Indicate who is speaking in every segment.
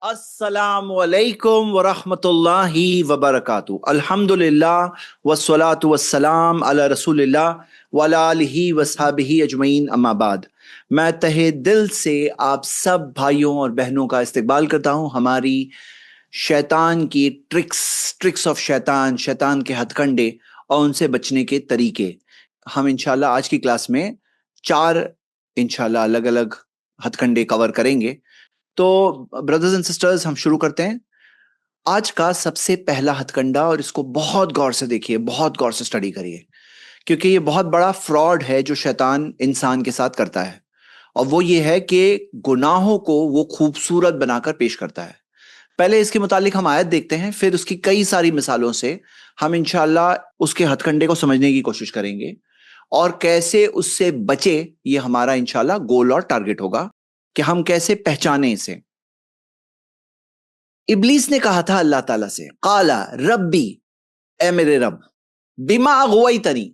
Speaker 1: السلام علیکم ورحمۃ اللہ وبرکاتہ۔ الحمدللہ والصلاة والسلام علی رسول اللہ وعلی آلہ وصحبہ اجمعین، اما بعد۔ میں تہہ دل سے آپ سب بھائیوں اور بہنوں کا استقبال کرتا ہوں ہماری شیطان کی ٹرکس آف شیطان کے ہتھ کنڈے اور ان سے بچنے کے طریقے۔ ہم انشاءاللہ آج کی کلاس میں 4 انشاءاللہ الگ الگ ہتھ کنڈے کور کریں گے۔ تو بردرز اینڈ سسٹرز، ہم شروع کرتے ہیں۔ آج کا سب سے پہلا ہتھ کنڈا، اور اس کو بہت غور سے دیکھیے، بہت غور سے اسٹڈی کریے، کیونکہ یہ بہت بڑا فراڈ ہے جو شیطان انسان کے ساتھ کرتا ہے، اور وہ یہ ہے کہ گناہوں کو وہ خوبصورت بنا کر پیش کرتا ہے۔ پہلے اس کے متعلق ہم آیت دیکھتے ہیں، پھر اس کی کئی ساری مثالوں سے ہم انشاءاللہ اس کے ہتھ کنڈے کو سمجھنے کی کوشش کریں گے، اور کیسے اس سے بچے، یہ ہمارا انشاءاللہ گول اور ٹارگٹ ہوگا کہ ہم کیسے پہچانیں اسے۔ ابلیس نے کہا تھا اللہ تعالیٰ سے، قالا ربی، اے میرے رب، بما اغویتنی،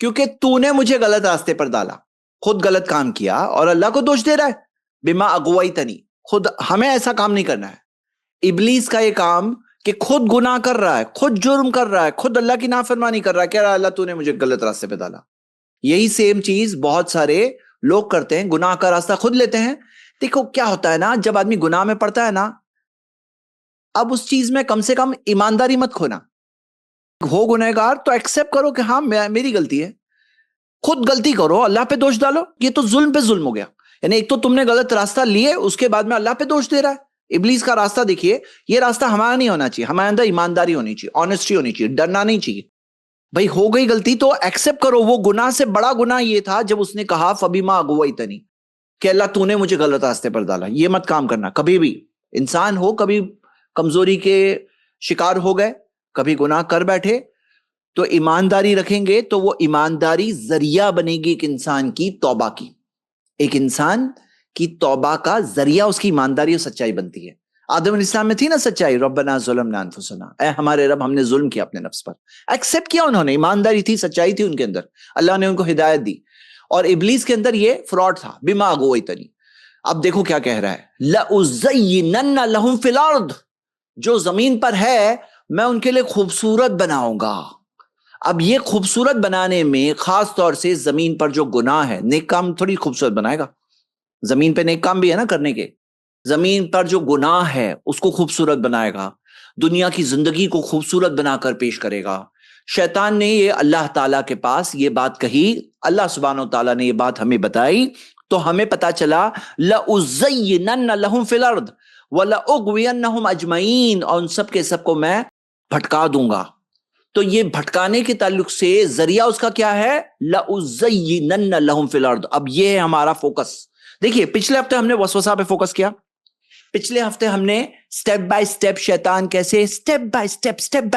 Speaker 1: کیونکہ تو نے مجھے غلط راستے پر ڈالا، خود غلط کام کیا اور اللہ کو دوش دے رہا ہے۔ بما اغویتنی، خود ہمیں ایسا کام نہیں کرنا ہے۔ ابلیس کا یہ کام کہ خود گناہ کر رہا ہے، خود جرم کر رہا ہے، خود اللہ کی نافرمانی کر رہا ہے، کہہ رہا ہے اللہ تو نے مجھے غلط راستے پہ ڈالا۔ یہی سیم چیز بہت سارے لوگ کرتے ہیں، گناہ کا راستہ خود لیتے ہیں۔ دیکھو کیا ہوتا ہے نا، جب آدمی گناہ میں پڑتا ہے نا، اب اس چیز میں کم سے کم ایمانداری مت کھونا۔ ہو گنہگار تو ایکسپٹ کرو کہ ہاں میری غلطی ہے، خود غلطی کرو، اللہ پہ دوش ڈالو۔ یہ تو ظلم پہ ظلم ہو گیا، یعنی ایک تو تم نے غلط راستہ لیے، اس کے بعد میں اللہ پہ دوش دے رہا ہے۔ ابلیس کا راستہ دیکھیے، یہ راستہ ہمارا نہیں ہونا چاہیے، ہمارے اندر ایمانداری ہونی چاہیے، آنےسٹی ہونی چاہیے، ڈرنا نہیں چاہیے۔ بھائی ہو گئی غلطی تو ایکسپٹ کرو۔ وہ گناہ سے بڑا گناہ یہ تھا جب اس نے کہا فبما اغویتنی، کہ اللہ تو نے مجھے غلط راستے پر ڈالا۔ یہ مت کام کرنا کبھی بھی۔ انسان ہو، کبھی کمزوری کے شکار ہو گئے، کبھی گناہ کر بیٹھے، تو ایمانداری رکھیں گے تو وہ ایمانداری ذریعہ بنے گی ایک انسان کی توبہ کی۔ ایک انسان کی توبہ کا ذریعہ اس کی ایمانداری اور سچائی بنتی ہے۔ آدم علیہ السلام میں تھی نا سچائی، ربنا ظلمنا انفسنا، اے ہمارے رب ہم نے ظلم کیا اپنے نفس پر، ایکسپٹ کیا انہوں نے، ایمانداری تھی، سچائی تھی ان کے اندر، اللہ نے ان کو ہدایت دی۔ اور ابلیس کے اندر یہ فراڈ تھا، بما اغویتنی۔ اب دیکھو کیا کہہ رہا ہے، لَأُزَيِّنَنَّ لَهُمْ فِي الْأَرْضِ، جو زمین پر ہے میں ان کے لیے خوبصورت بناؤں گا۔ اب یہ خوبصورت بنانے میں خاص طور سے زمین پر جو گناہ ہے، نیک کام تھوڑی خوبصورت بنائے گا، زمین پہ نیک کام بھی ہے نا کرنے کے، زمین پر جو گناہ ہے اس کو خوبصورت بنائے گا، دنیا کی زندگی کو خوبصورت بنا کر پیش کرے گا۔ شیطان نے یہ اللہ تعالیٰ کے پاس یہ بات کہی، اللہ سبحانہ و تعالیٰ نے یہ بات ہمیں بتائی، تو ہمیں پتا چلا لَأُزَيِّنَنَّ لَهُمْ فِي الْأَرْضِ وَلَأُغْوِيَنَّهُمْ أَجْمَعِينَ، اور ان سب کے سب کو میں بھٹکا دوں گا۔ تو یہ بھٹکانے کے تعلق سے ذریعہ اس کا کیا ہے، لَأُزَيِّنَنَّ لَهُمْ فِي الْأَرْضِ۔ اب یہ ہے ہمارا فوکس۔ دیکھیے پچھلے ہفتے ہم نے وسوسہ پہ فوکس کیا، پچھلے ہفتے ہم نے سٹیپ بائی سٹیپ شیطان کیسے سٹیپ بائی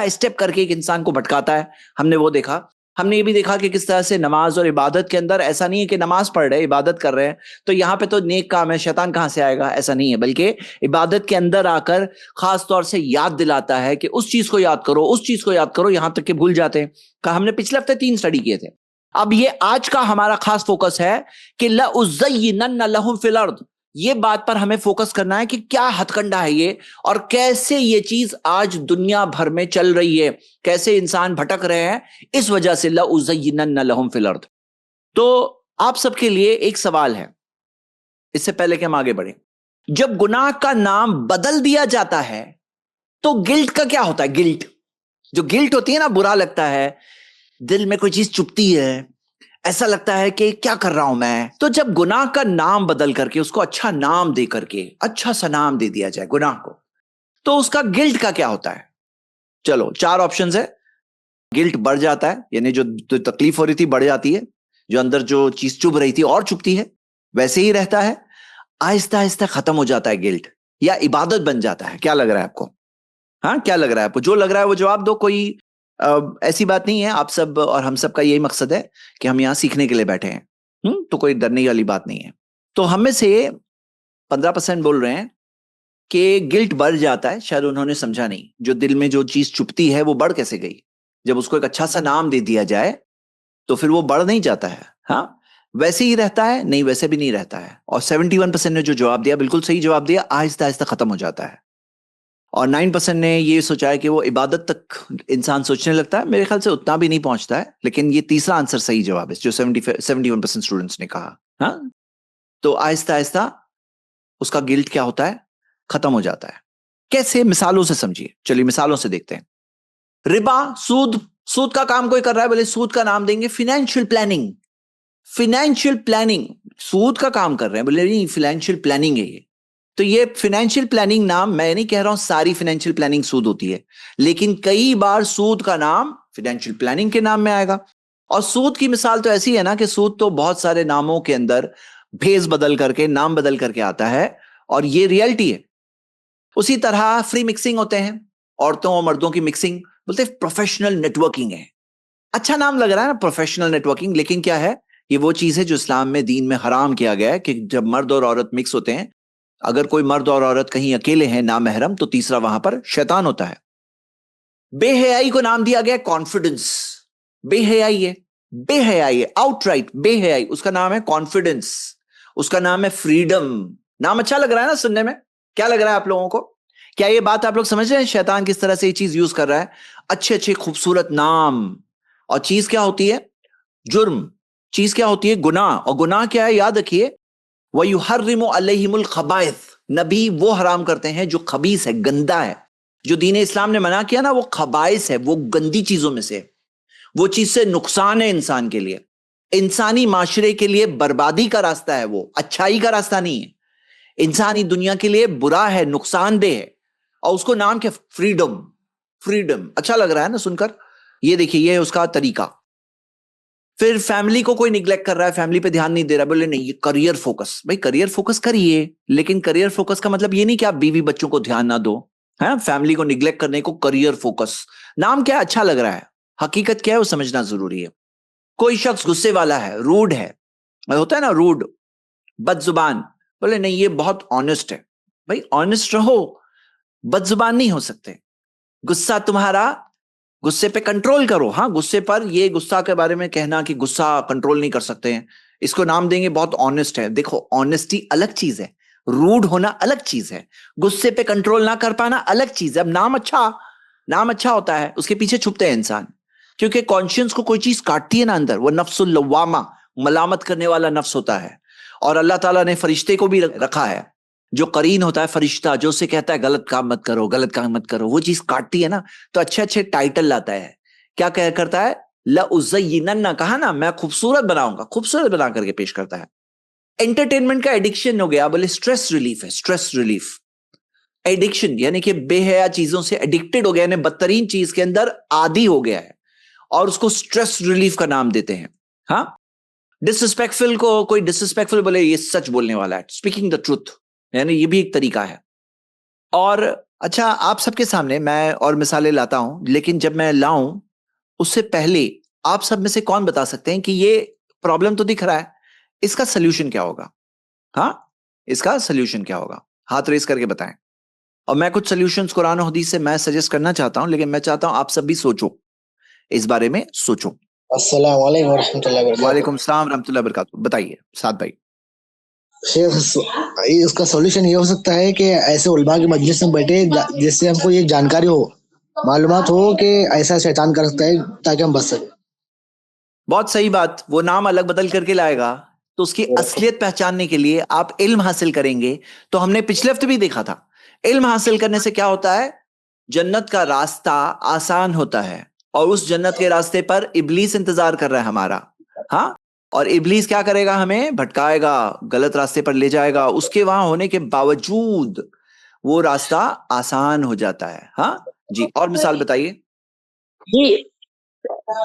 Speaker 1: سٹیپ کر کے ایک انسان کو بھٹکاتا ہے، ہم نے وہ دیکھا۔ ہم نے یہ بھی دیکھا کہ کس طرح سے نماز اور عبادت کے اندر ایسا نہیں ہے کہ نماز پڑھ رہے، عبادت کر رہے ہیں تو یہاں پہ تو نیک کام ہے، شیطان کہاں سے آئے گا، ایسا نہیں ہے، بلکہ عبادت کے اندر آ کر خاص طور سے یاد دلاتا ہے کہ اس چیز کو یاد کرو، اس چیز کو یاد کرو، یہاں تک کہ بھول جاتے ہیں۔ کہ ہم نے پچھلے ہفتے 3 اسٹڈی کیے تھے۔ اب یہ آج کا ہمارا خاص فوکس ہے کہ لَأُزَيِّنَنَّ لَهُمْ فِي الْأَرْضِ، یہ بات پر ہمیں فوکس کرنا ہے کہ کیا ہتھ کنڈا ہے یہ، اور کیسے یہ چیز آج دنیا بھر میں چل رہی ہے، کیسے انسان بھٹک رہے ہیں اس وجہ سے لَأُزَيِّنَنَّ لَهُمْ فِي الْأَرْضِ۔ تو آپ سب کے لیے ایک سوال ہے، اس سے پہلے کہ ہم آگے بڑھیں۔ جب گناہ کا نام بدل دیا جاتا ہے تو گلٹ کا کیا ہوتا ہے؟ گلٹ، جو گلٹ ہوتی ہے نا، برا لگتا ہے، دل میں کوئی چیز چپتی ہے، ایسا لگتا ہے کہ کیا کر رہا ہوں میں۔ تو جب گناہ کا نام بدل کر کے اس کو اچھا نام دے کر کے اچھا سا نام دے دیا جائے گناہ کو، تو اس کا گلٹ کا کیا ہوتا ہے؟ چلو 4 آپشنز ہے۔ گلٹ بڑھ جاتا ہے، یعنی جو تکلیف ہو رہی تھی بڑھ جاتی ہے، جو اندر جو چیز چبھ رہی تھی اور چبھتی ہے، ویسے ہی رہتا ہے، آہستہ آہستہ ختم ہو جاتا ہے گلٹ، یا عبادت بن جاتا ہے۔ کیا لگ رہا ہے آپ کو؟ ہاں کیا لگ رہا ہے آپ کو؟ جو لگ رہا ہے وہ جواب دو۔ کوئی ایسی بات نہیں ہے، آپ سب اور ہم سب کا یہی مقصد ہے کہ ہم یہاں سیکھنے کے لیے بیٹھے ہیں، تو کوئی ڈرنے والی بات نہیں ہے۔ تو ہم میں سے 15% بول رہے ہیں کہ گلٹ بڑھ جاتا ہے، شاید انہوں نے سمجھا نہیں، جو دل میں جو چیز چپتی ہے وہ بڑھ کیسے گئی؟ جب اس کو ایک اچھا سا نام دے دیا جائے تو پھر وہ بڑھ نہیں جاتا ہے۔ ہاں ویسے ہی رہتا ہے؟ نہیں، ویسے بھی نہیں رہتا ہے. اور 71% نے جو جواب دیا بالکل صحیح جواب دیا، آہستہ آہستہ ختم ہو جاتا ہے. اور 9% نے یہ سوچا ہے کہ وہ عبادت تک انسان سوچنے لگتا ہے. میرے خیال سے اتنا بھی نہیں پہنچتا ہے، لیکن یہ تیسرا آنسر صحیح جواب ہے جو 71% اسٹوڈنٹس نے کہا. ہاں، تو آہستہ آہستہ اس کا گلٹ کیا ہوتا ہے؟ ختم ہو جاتا ہے. کیسے؟ مثالوں سے سمجھیے. چلیے مثالوں سے دیکھتے ہیں. ربا، سود کا کام کوئی کر رہا ہے، بولے سود کا نام دیں گے فائنینشیل پلاننگ. فائنینشیل پلاننگ، سود کا کام کر رہے ہیں، بولے نہیں فائنینشیل پلاننگ ہے یہ. تو یہ فائنینشیل پلاننگ نام، میں نہیں کہہ رہا ہوں ساری فائنینشیل پلاننگ سود ہوتی ہے، لیکن کئی بار سود کا نام فائنینشیل پلاننگ کے نام میں آئے گا. اور سود کی مثال تو ایسی ہے نا کہ سود تو بہت سارے ناموں کے اندر بھیس بدل کر کے، نام بدل کر کے آتا ہے، اور یہ ریئلٹی ہے. اسی طرح فری مکسنگ ہوتے ہیں، عورتوں اور مردوں کی مکسنگ، بولتے ہیں پروفیشنل نیٹورکنگ ہے. اچھا نام لگ رہا ہے نا پروفیشنل نیٹورکنگ، لیکن کیا ہے؟ یہ وہ چیز ہے جو اسلام میں دین میں حرام کیا گیا ہے کہ جب مرد اور عورت مکس ہوتے ہیں، اگر کوئی مرد اور عورت کہیں اکیلے ہیں نامحرم، تو تیسرا وہاں پر شیطان ہوتا ہے. بے حیائی کو نام دیا گیا کانفیڈنس. بے حیائی ہے، بے حیائی ہے، آؤٹ رائٹ بے حیائی، اس کا نام ہے کانفیڈنس، اس کا نام ہے فریڈم. نام اچھا لگ رہا ہے نا سننے میں؟ کیا لگ رہا ہے آپ لوگوں کو؟ کیا یہ بات آپ لوگ سمجھ رہے ہیں شیطان کس طرح سے یہ چیز یوز کر رہا ہے؟ اچھے اچھے خوبصورت نام. اور چیز کیا ہوتی ہے؟ جرم. چیز کیا ہوتی ہے؟ گناہ. اور گناہ کیا ہے؟ یاد رکھیے، وَيُحَرِّمُ عَلَيْهِمُ الْخَبَائِثِ، نبی وہ حرام کرتے ہیں جو خبیث ہے، گندا ہے. جو دین اسلام نے منع کیا نا، وہ خبائث ہے، وہ گندی چیزوں میں سے، وہ چیز سے نقصان ہے انسان کے لیے، انسانی معاشرے کے لیے بربادی کا راستہ ہے، وہ اچھائی کا راستہ نہیں ہے، انسانی دنیا کے لیے برا ہے، نقصان دہ ہے. اور اس کو نام کیا؟ فریڈم. فریڈم اچھا لگ رہا ہے نا سن کر؟ یہ دیکھیے، یہ ہے اس کا طریقہ. پھر فیملی کو کوئی نگلیکٹ کر رہا ہے، فیملی پہ دھیان نہیں دے رہا، بولے نہیں یہ کریئر فوکس. بھائی کریئر فوکس کریے، لیکن کریئر فوکس کا مطلب یہ نہیں کہ آپ بیوی بچوں کو دھیان نہ دو. ہاں، فیملی کو نگلیکٹ کرنے کو کریئر فوکس نام کیا اچھا لگ رہا ہے، حقیقت کیا ہے وہ سمجھنا ضروری ہے. کوئی شخص غصے والا ہے، روڈ ہے، ہوتا ہے نا روڈ، بد زبان، بولے نہیں یہ بہت آنےسٹ ہے. بھائی آنےسٹ رہو، بد زبان نہیں ہو سکتے. غصہ تمہارا، غصے پہ کنٹرول کرو. ہاں، غصے پر، یہ غصہ کے بارے میں کہنا کہ غصہ کنٹرول نہیں کر سکتے ہیں، اس کو نام دیں گے بہت آنےسٹ ہے. دیکھو آنےسٹی الگ چیز ہے، روڈ ہونا الگ چیز ہے، غصے پہ کنٹرول نہ کر پانا الگ چیز ہے. اب نام اچھا ہوتا ہے، اس کے پیچھے چھپتے ہیں انسان، کیونکہ کانشینس کو کوئی چیز کاٹتی ہے نا اندر، وہ نفس اللوامہ، ملامت کرنے والا نفس ہوتا ہے. اور اللہ تعالیٰ نے فرشتے کو بھی رکھا ہے، جو قرین ہوتا ہے فرشتہ، جو اسے کہتا ہے غلط کام مت کرو، غلط کام مت کرو، وہ چیز کاٹتی ہے نا، تو اچھے اچھے ٹائٹل لاتا ہے. کیا کرتا ہے؟ لَأُزَيِّنَنَّ، کہا نا میں خوبصورت بناؤں گا، خوبصورت بنا کر کے پیش کرتا ہے. انٹرٹینمنٹ کا ایڈکشن ہو گیا، بولے سٹریس ریلیف ہے، سٹریس ریلیف. ایڈکشن یعنی کہ بے حیا چیزوں سے ایڈکٹڈ ہو گیا، یعنی بدترین چیز کے اندر عادی ہو گیا ہے، اور اس کو سٹریس ریلیف کا نام دیتے ہیں. ہاں، ڈسرسپیکٹفل کو کوئی ڈسرسپیکٹفل بولے یہ سچ بولنے والا ہے، اسپیکنگ دا ٹروتھ، یعنی یہ بھی ایک طریقہ ہے. اور اچھا، آپ سب کے سامنے میں اور مثالیں لاتا ہوں، لیکن جب میں لاؤں اس سے پہلے آپ سب میں سے کون بتا سکتے ہیں کہ یہ پرابلم تو دکھ رہا ہے، اس کا سلیوشن کیا ہوگا؟ ہاں، اس کا سلیوشن کیا ہوگا؟ ہاتھ ریز کر کے بتائیں. اور میں کچھ سلیوشنز قرآن و حدیث سے میں سجیسٹ کرنا چاہتا ہوں، لیکن میں چاہتا ہوں آپ سب بھی سوچو، اس بارے میں سوچو.
Speaker 2: السلام علیکم ورحمۃ اللہ وبرکاتہ.
Speaker 1: وعلیکم السلام ورحمۃ اللہ وبرکاتہ. بتائیے سعد بھائی.
Speaker 2: شیخ، اس کا سولوشن یہ ہو سکتا ہے کہ ایسے علماء کی مجلس میں بیٹھے جس سے ہم کو یہ جانکاری ہو، معلومات ہو کہ ایسا شیطان کر سکتا ہے، تاکہ ہم بچ سکیں.
Speaker 1: بہت صحیح بات. وہ نام الگ بدل کر کے لائے گا، تو اس کی اصلیت پہچاننے کے لیے آپ علم حاصل کریں گے. تو ہم نے پچھلے ہفتے بھی دیکھا تھا، علم حاصل کرنے سے کیا ہوتا ہے؟ جنت کا راستہ آسان ہوتا ہے، اور اس جنت کے راستے پر ابلیس انتظار کر رہا ہے ہمارا. ہاں، اور ابلیس کیا کرے گا؟ ہمیں بھٹکائے گا، غلط راستے پر لے جائے گا. اس کے وہاں ہونے کے باوجود وہ راستہ آسان ہو جاتا ہے. ہاں جی، اور مثال بتائیے.
Speaker 3: جی،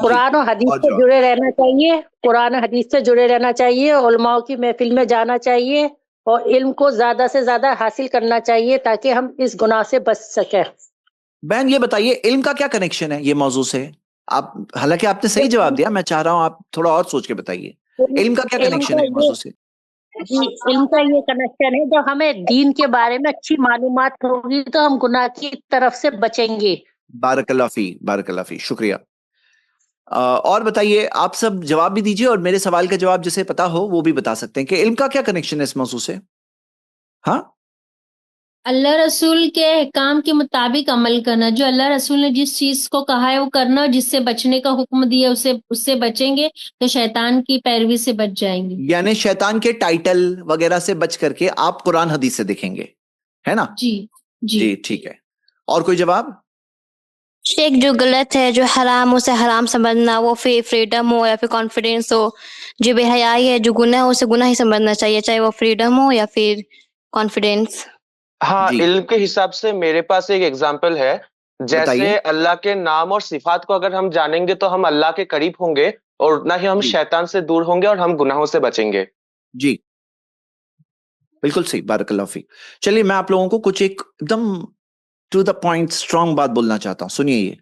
Speaker 3: قرآن و حدیث
Speaker 1: اور
Speaker 3: سے
Speaker 1: جو
Speaker 3: جڑے رہنا چاہیے، قرآن و حدیث سے جڑے رہنا چاہیے، علماء کی محفل میں جانا چاہیے، اور علم کو زیادہ سے زیادہ حاصل کرنا چاہیے تاکہ ہم اس گناہ سے بچ سکیں.
Speaker 1: بہن یہ بتائیے علم کا کیا کنیکشن ہے یہ موضوع سے؟ آپ حالانکہ آپ نے صحیح جواب دیا، میں چاہ رہا ہوں آپ تھوڑا اور سوچ کے بتائیے، علم کا کیا
Speaker 3: علم
Speaker 1: کنیکشن
Speaker 3: کا
Speaker 1: ہے موضوع سے؟
Speaker 3: جی، علم کا یہ کنیکشن ہے، جب ہمیں دین کے بارے میں اچھی معلومات ہوگی تو ہم گناہ کی طرف سے بچیں گے.
Speaker 1: بارک اللہ فی، بارک اللہ فی، شکریہ. اور بتائیے آپ سب جواب بھی دیجیے اور میرے سوال کا جواب جسے پتا ہو وہ بھی بتا سکتے ہیں کہ علم کا کیا کنیکشن ہے اس موضوع سے. ہاں
Speaker 4: اللہ رسول کے احکام کے مطابق عمل کرنا، جو اللہ رسول نے جس چیز کو کہا ہے وہ کرنا، اور جس سے بچنے کا حکم دیا اس سے بچیں گے تو شیطان کی پیروی سے بچ جائیں گے.
Speaker 1: یعنی شیطان کے ٹائٹل وغیرہ سے بچ کر کے آپ قرآن حدیث سے دیکھیں گے، ہے نا؟
Speaker 4: جی
Speaker 1: جی ٹھیک ہے. اور کوئی جواب؟
Speaker 5: شیخ جو غلط ہے، جو حرام اسے حرام سمجھنا، وہ فریڈم ہو یا پھر کانفیڈینس ہو. جو بے حیائی ہے، جو گناہ ہے، اسے گناہ ہی سمجھنا چاہیے، چاہے وہ فریڈم ہو یا پھر کانفیڈینس.
Speaker 6: ہاں
Speaker 1: جی
Speaker 6: علم کے حساب سے میرے پاس ایک ایگزامپل ہے.
Speaker 1: بتائیے.
Speaker 6: جیسے اللہ کے نام اور صفات کو اگر ہم جانیں گے تو ہم اللہ کے قریب ہوں گے، اور اتنا ہی ہم
Speaker 1: جی
Speaker 6: شیطان سے دور ہوں گے اور ہم گناہوں سے بچیں گے.
Speaker 1: جی بالکل صحیح، بارک اللہ فیک. چلیے میں آپ لوگوں کو کچھ ایک دم ٹو دا پوائنٹ اسٹرانگ بات بولنا چاہتا ہوں، سنیے. یہ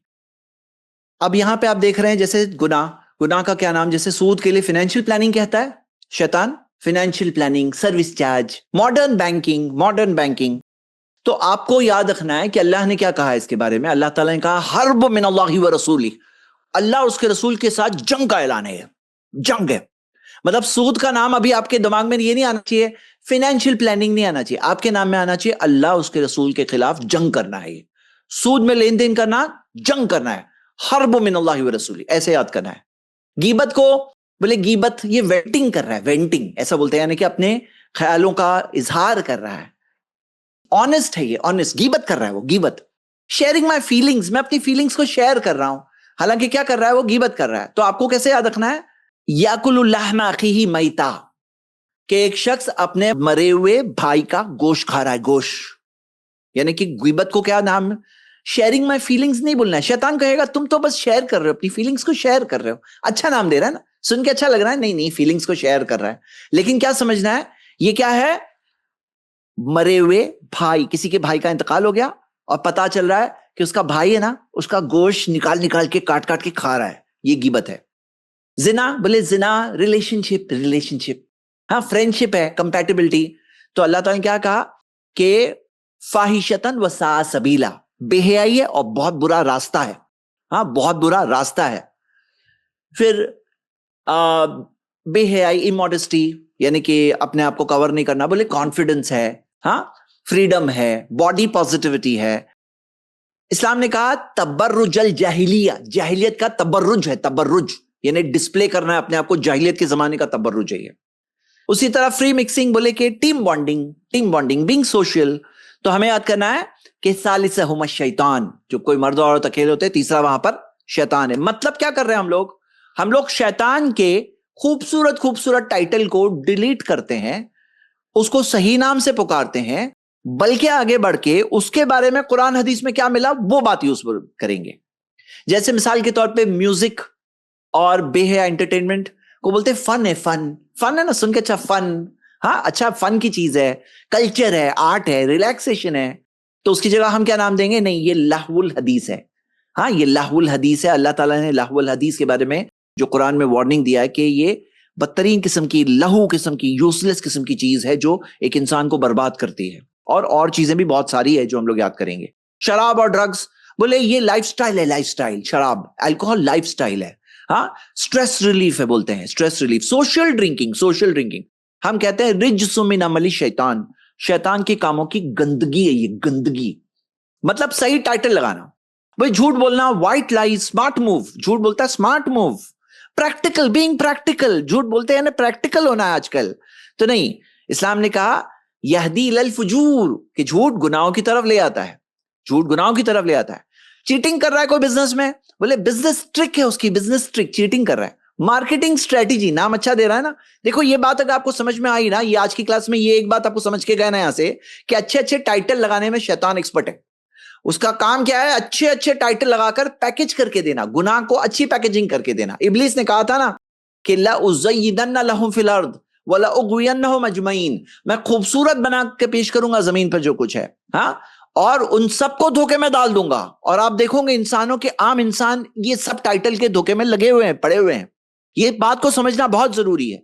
Speaker 1: اب یہاں پہ آپ دیکھ رہے ہیں جیسے گناہ کا کیا نام، جیسے سود کے لیے فائنینشیل پلاننگ کہتا ہے شیطان، financial planning, service charge, modern banking. تو آپ کو یاد رکھنا ہے کہ اللہ نے کیا کہا ہے اس کے بارے میں. اللہ تعالیٰ نے کہا حرب من اللہ و رسولہ، اللہ اور اس کے رسول کے ساتھ جنگ کا اعلان ہے. جنگ ہے مطلب سود کا نام ابھی آپ کے دماغ میں یہ نہیں آنا چاہیے، فائنینشیل پلاننگ نہیں آنا چاہیے، آپ کے نام میں آنا چاہیے اللہ اس کے رسول کے خلاف جنگ کرنا ہے. سود میں لین دین کرنا، جنگ کرنا ہے. حرب من اللہ و رسول، ایسے یاد کرنا ہے. غیبت کو بولے غیبت یہ وینٹنگ کر رہا ہے، وینٹنگ ایسا بولتے ہیں، یعنی کہ اپنے خیالوں کا اظہار کر رہا ہے. آنےسٹ ہے، یہ آنےسٹ غیبت کر رہا ہے وہ. غیبت شیئرنگ مائی فیلنگز، میں اپنی فیلنگز کو شیئر کر رہا ہوں، حالانکہ کیا کر رہا ہے وہ غیبت کر رہا ہے. تو آپ کو کیسے یاد رکھنا ہے؟ یاکل اللحم اخیہ میتا، کہ ایک شخص اپنے مرے ہوئے بھائی کا گوشت کھا رہا ہے، گوشت. یعنی کہ غیبت کو کیا نام ہے؟ شیئرنگ مائی فیلنگز نہیں بولنا ہے. شیطان کہے گا تم تو بس شیئر کر رہے ہو، اپنی فیلنگز کو شیئر کر رہے ہو. اچھا نام دے رہا ہے نا، سن کے اچھا لگ رہا ہے، نہیں فیلنگز کو شیئر کر رہا ہے. لیکن کیا سمجھنا ہے یہ کیا ہے؟ مرے ہوئے بھائی، کسی کے بھائی کا انتقال ہو گیا اور پتا چل رہا ہے کہ اس کا بھائی ہے نا، اس کا گوشت نکال کے کاٹ کے کھا رہا ہے، یہ غیبت ہے. زنا بولے زنا ریلیشن شپ، ہاں فرینڈشپ ہے، کمپیٹیبلٹی. تو اللہ تعالیٰ نے کیا کہا کہ فاحشتاً وساء سبیلا، بے حیائی ہے اور بہت برا راستہ ہے. ہاں بہت برا راستہ ہے. پھر بے حیائی، اموڈسٹی، یعنی کہ اپنے آپ کو کور نہیں کرنا. بولے کانفیڈنس ہے، ہاں فریڈم ہے، باڈی پازیٹیوٹی ہے. اسلام نے کہا تبرج الجاہلیہ، جاہلیت کا تبرج ہے، تبرج یعنی ڈسپلے کرنا ہے اپنے آپ کو، جاہلیت کے زمانے کا تبرج ہے یہ. اسی طرح فری مکسنگ، بولے کہ ٹیم بانڈنگ، بینگ سوشل. تو ہمیں یاد کرنا ہے کہ ثالثہم الشیطان، جو کوئی مرد اور عورت اکیلے ہوتے ہیں، تیسرا وہاں پر شیطان ہے. مطلب کیا کر رہے ہیں ہم لوگ شیطان کے خوبصورت ٹائٹل کو ڈیلیٹ کرتے ہیں، اس کو صحیح نام سے پکارتے ہیں، بلکہ آگے بڑھ کے اس کے بارے میں قرآن حدیث میں کیا ملا وہ بات یوز کریں گے. جیسے مثال کے طور پہ میوزک اور بے حیا انٹرٹینمنٹ کو بولتے فن ہے نا، سن کے اچھا فن، ہاں اچھا فن کی چیز ہے، کلچر ہے، آرٹ ہے، ریلیکسیشن ہے. تو اس کی جگہ ہم کیا نام دیں گے؟ نہیں، یہ لہو الحدیث ہے. ہاں یہ لہو الحدیث ہے. اللہ تعالیٰ نے لہو الحدیث کے بارے میں جو قرآن میں وارننگ دیا ہے کہ یہ بدترین قسم کی، لہو قسم کی، یوزلیس قسم کی چیز ہے جو ایک انسان کو برباد کرتی ہے. اور چیزیں بھی بہت ساری ہے جو ہم لوگ یاد کریں گے. شراب اور ڈرگز، بولے یہ لائف سٹائل ہے، لائف سٹائل. شراب، الکوہول لائف سٹائل ہے. ہاں اسٹریس ریلیف ہے، بولتے ہیں اسٹریس ریلیف. سوشل ڈرنکنگ ہم کہتے ہیں رجس من عمل الشیطان، شیطان کے کاموں کی گندگی ہے یہ، گندگی. مطلب صحیح ٹائٹل لگانا. بھائی جھوٹ بولنا، وائٹ لائی، اسمارٹ موو، جھوٹ بولتا ہے smart move. Practical, being practical, جھوٹ بولتے ہیں نا پریکٹیکل ہونا ہے آج کل. تو نہیں، اسلام نے کہا یہدی الی الفجور، کہ جھوٹ گناہوں کی طرف لے آتا ہے، جھوٹ گناہوں کی طرف لے آتا ہے. چیٹنگ کر رہا ہے کوئی بزنس میں، بولے بزنس ٹرک ہے اس کی، بزنس ٹرک، چیٹنگ کر رہا ہے. مارکیٹنگ اسٹریٹجی، نام اچھا دے رہا ہے نا. دیکھو یہ بات اگر آپ کو سمجھ میں آئی نا، یہ آج کی کلاس میں یہ ایک بات آپ کو سمجھ کے گئے نا یہاں سے، کہ اچھے ٹائٹل لگانے میں شیطان ایکسپرٹ ہے. اس کا کام کیا ہے؟ اچھے ٹائٹل لگا کر پیکج کر کے دینا، گناہ کو اچھی پیکجنگ کر کے دینا. ابلیس نے کہا تھا نا کہ لَأُزَيِّنَنَّ لَهُمْ فِي الْأَرْضِ وَلَأُغْوِيَنَّهُمْ أَجْمَعِينَ، میں خوبصورت بنا کے پیش کروں گا زمین پر جو کچھ ہے، ہاں، اور ان سب کو دھوکے میں ڈال دوں گا. اور آپ دیکھو گے انسانوں کے، عام انسان یہ سب ٹائٹل کے دھوکے میں لگے ہوئے ہیں، پڑے ہوئے ہیں. یہ بات کو سمجھنا بہت ضروری ہے.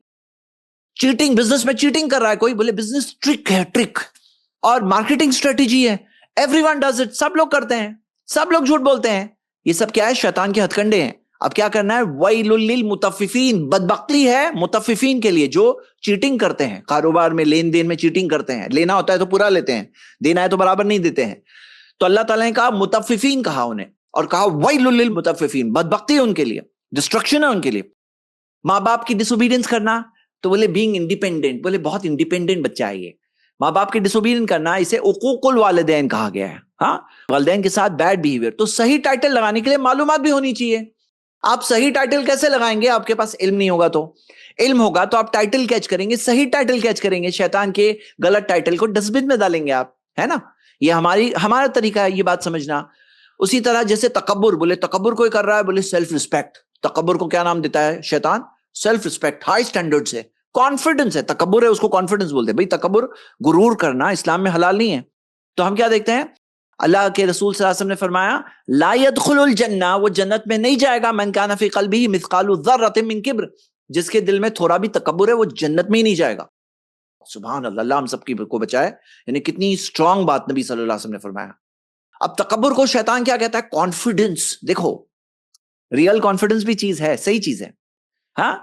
Speaker 1: چیٹنگ، بزنس میں چیٹنگ کر رہا ہے کوئی، بولے بزنس ٹرک ہے، ٹرک. اور مارکیٹنگ اسٹریٹجی ہے، ایوری ون ڈز اٹ، سب لوگ کرتے ہیں، سب لوگ جھوٹ بولتے ہیں. یہ سب کیا ہے؟ شیطان کے ہتھ کنڈے ہیں. اب کیا کرنا ہے؟ ویل للمطففین، بدبختی ہے مطففین کے لیے جو چیٹنگ کرتے ہیں، کاروبار میں لین دین میں چیٹنگ کرتے ہیں، لینا ہوتا ہے تو پورا لیتے ہیں، دینا ہے تو برابر نہیں دیتے ہیں. تو اللہ تعالیٰ نے کہا مطففین کہا انہیں، اور کہا ویل للمطففین، بدبختی ہے ان کے لیے، ڈسٹرکشن ہے ان کے لیے. ماں باپ کی ڈس اوبیڈینس کرنا، تو بولے بینگ انڈیپینڈنٹ، بولے بہت انڈیپینڈنٹ بچہ ہے یہ. ماں باپ کی ڈس اوبیڈینس کرنا، اسے عقوق الوالدین کہا گیا ہے. ہاں، والدین کے ساتھ بیڈ بیہیویئر. تو صحیح ٹائٹل لگانے کے لیے معلومات بھی ہونی چاہیے. آپ صحیح ٹائٹل کیسے لگائیں گے؟ آپ کے پاس علم نہیں ہوگا. تو علم ہوگا تو آپ ٹائٹل کیچ کریں گے، صحیح ٹائٹل کیچ کریں گے. شیطان کے غلط ٹائٹل کو ڈسٹ بن میں ڈالیں گے آپ، ہے نا. یہ ہمارا طریقہ ہے یہ بات سمجھنا. اسی طرح جیسے تکبر، بولے تکبر کوئی کر رہا ہے، بولے سیلف ریسپیکٹ. تکبر کو کیا نام دیتا ہے شیطان؟ سیلف ریسپیکٹ، ہائی سٹینڈرڈ سے کانفیڈنس ہے. تکبر ہے اس کو کانفیڈنس بولتے ہیں. بھائی تکبر، غرور کرنا اسلام میں حلال نہیں ہے. تو ہم کیا دیکھتے ہیں؟ اللہ کے رسول صلی اللہ علیہ وسلم نے فرمایا لا يدخل الجنہ، وہ جنت میں نہیں جائے گا، من کان فی قلبہ مثقال ذرۃ من کبر، جس کے دل میں تھوڑا بھی تکبر ہے وہ جنت میں ہی نہیں جائے گا. سبحان اللہ، اللہ ہم سب کی کو بچائے. یعنی کتنی اسٹرانگ بات نبی صلی اللہ علیہ وسلم نے فرمایا. اب تکبر کو شیطان کیا کہتا ہے؟ کانفیڈنس. دیکھو ریئل کانفیڈنس بھی چیز ہے، صحیح چیز ہے. ہاں،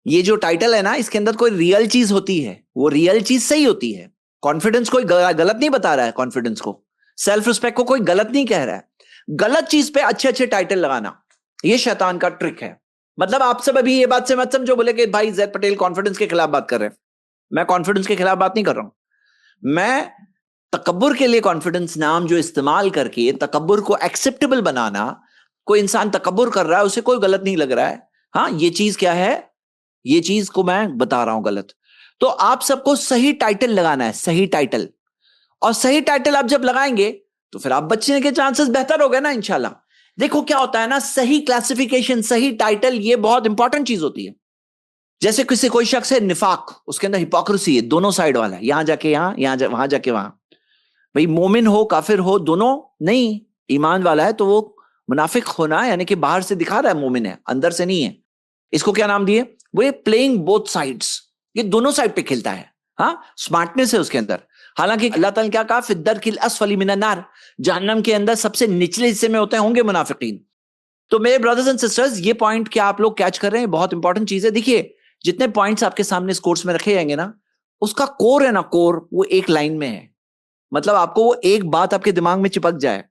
Speaker 1: یہ جو ٹائٹل ہے نا، اس کے اندر کوئی ریئل چیز ہوتی ہے، وہ ریئل چیز صحیح ہوتی ہے. کانفیڈنس کوئی غلط نہیں بتا رہا ہے. کانفیڈنس کو، سیلف ریسپیکٹ کو کوئی غلط نہیں کہہ رہا ہے. غلط چیز پہ اچھے اچھے ٹائٹل لگانا یہ شیطان کا ٹرک ہے. مطلب آپ سب ابھی یہ بات سے مت سمجھو بولے کہ بھائی زید پٹیل کانفیڈنس کے خلاف بات کر رہے ہیں. میں کانفیڈنس کے خلاف بات نہیں کر رہا ہوں. میں تکبر کے لیے کانفیڈنس نام جو استعمال کر کے تکبر کو ایکسیپٹیبل بنانا، کوئی انسان تکبر کر رہا ہے اسے کوئی غلط نہیں لگ رہا ہے. ہاں، یہ چیز کیا ہے؟ یہ چیز کو میں بتا رہا ہوں غلط. تو آپ سب کو صحیح ٹائٹل لگانا ہے، صحیح ٹائٹل. اور صحیح ٹائٹل آپ جب لگائیں گے تو پھر آپ بچنے کے چانسز بہتر ہو گئے نا انشاءاللہ. دیکھو کیا ہوتا ہے نا، صحیح کلاسیفیکیشن، صحیح ٹائٹل یہ بہت امپورٹنٹ چیز ہوتی ہے. جیسے کوئی شخص ہے نفاق، اس کے اندر ہپوکریسی ہے، دونوں سائڈ والا ہے، یہاں جا کے یہاں وہاں جا کے وہاں. بھئی مومن ہو کافر ہو دونوں نہیں، ایمان والا ہے تو وہ منافق ہونا یعنی کہ باہر سے دکھا رہا ہے مومن ہے، اندر سے نہیں ہے. اس کو کیا نام دیے؟ وہ یہ پلئنگ بوتھ سائڈس، یہ دونوں سائڈ پہ کھیلتا ہے. ہاں، سمارٹنس ہے اس کے اندر. حالانکہ اللہ تعالیٰ نے کیا کہا؟ فی الدرک الاسفل من النار، جہنم کے اندر سب سے نچلے حصے میں ہوتے ہوں گے منافقین. تو میرے برادرز اینڈ سسٹرز، یہ پوائنٹ کیا آپ لوگ کیچ کر رہے ہیں؟ بہت انپورٹنٹ چیز ہے. دیکھیے جتنے پوائنٹس آپ کے سامنے اس کورس میں رکھے جائیں گے نا، اس کا کور ہے نا، کور وہ ایک لائن میں ہے. مطلب آپ کو وہ ایک بات آپ کے دماغ میں چپک جائے.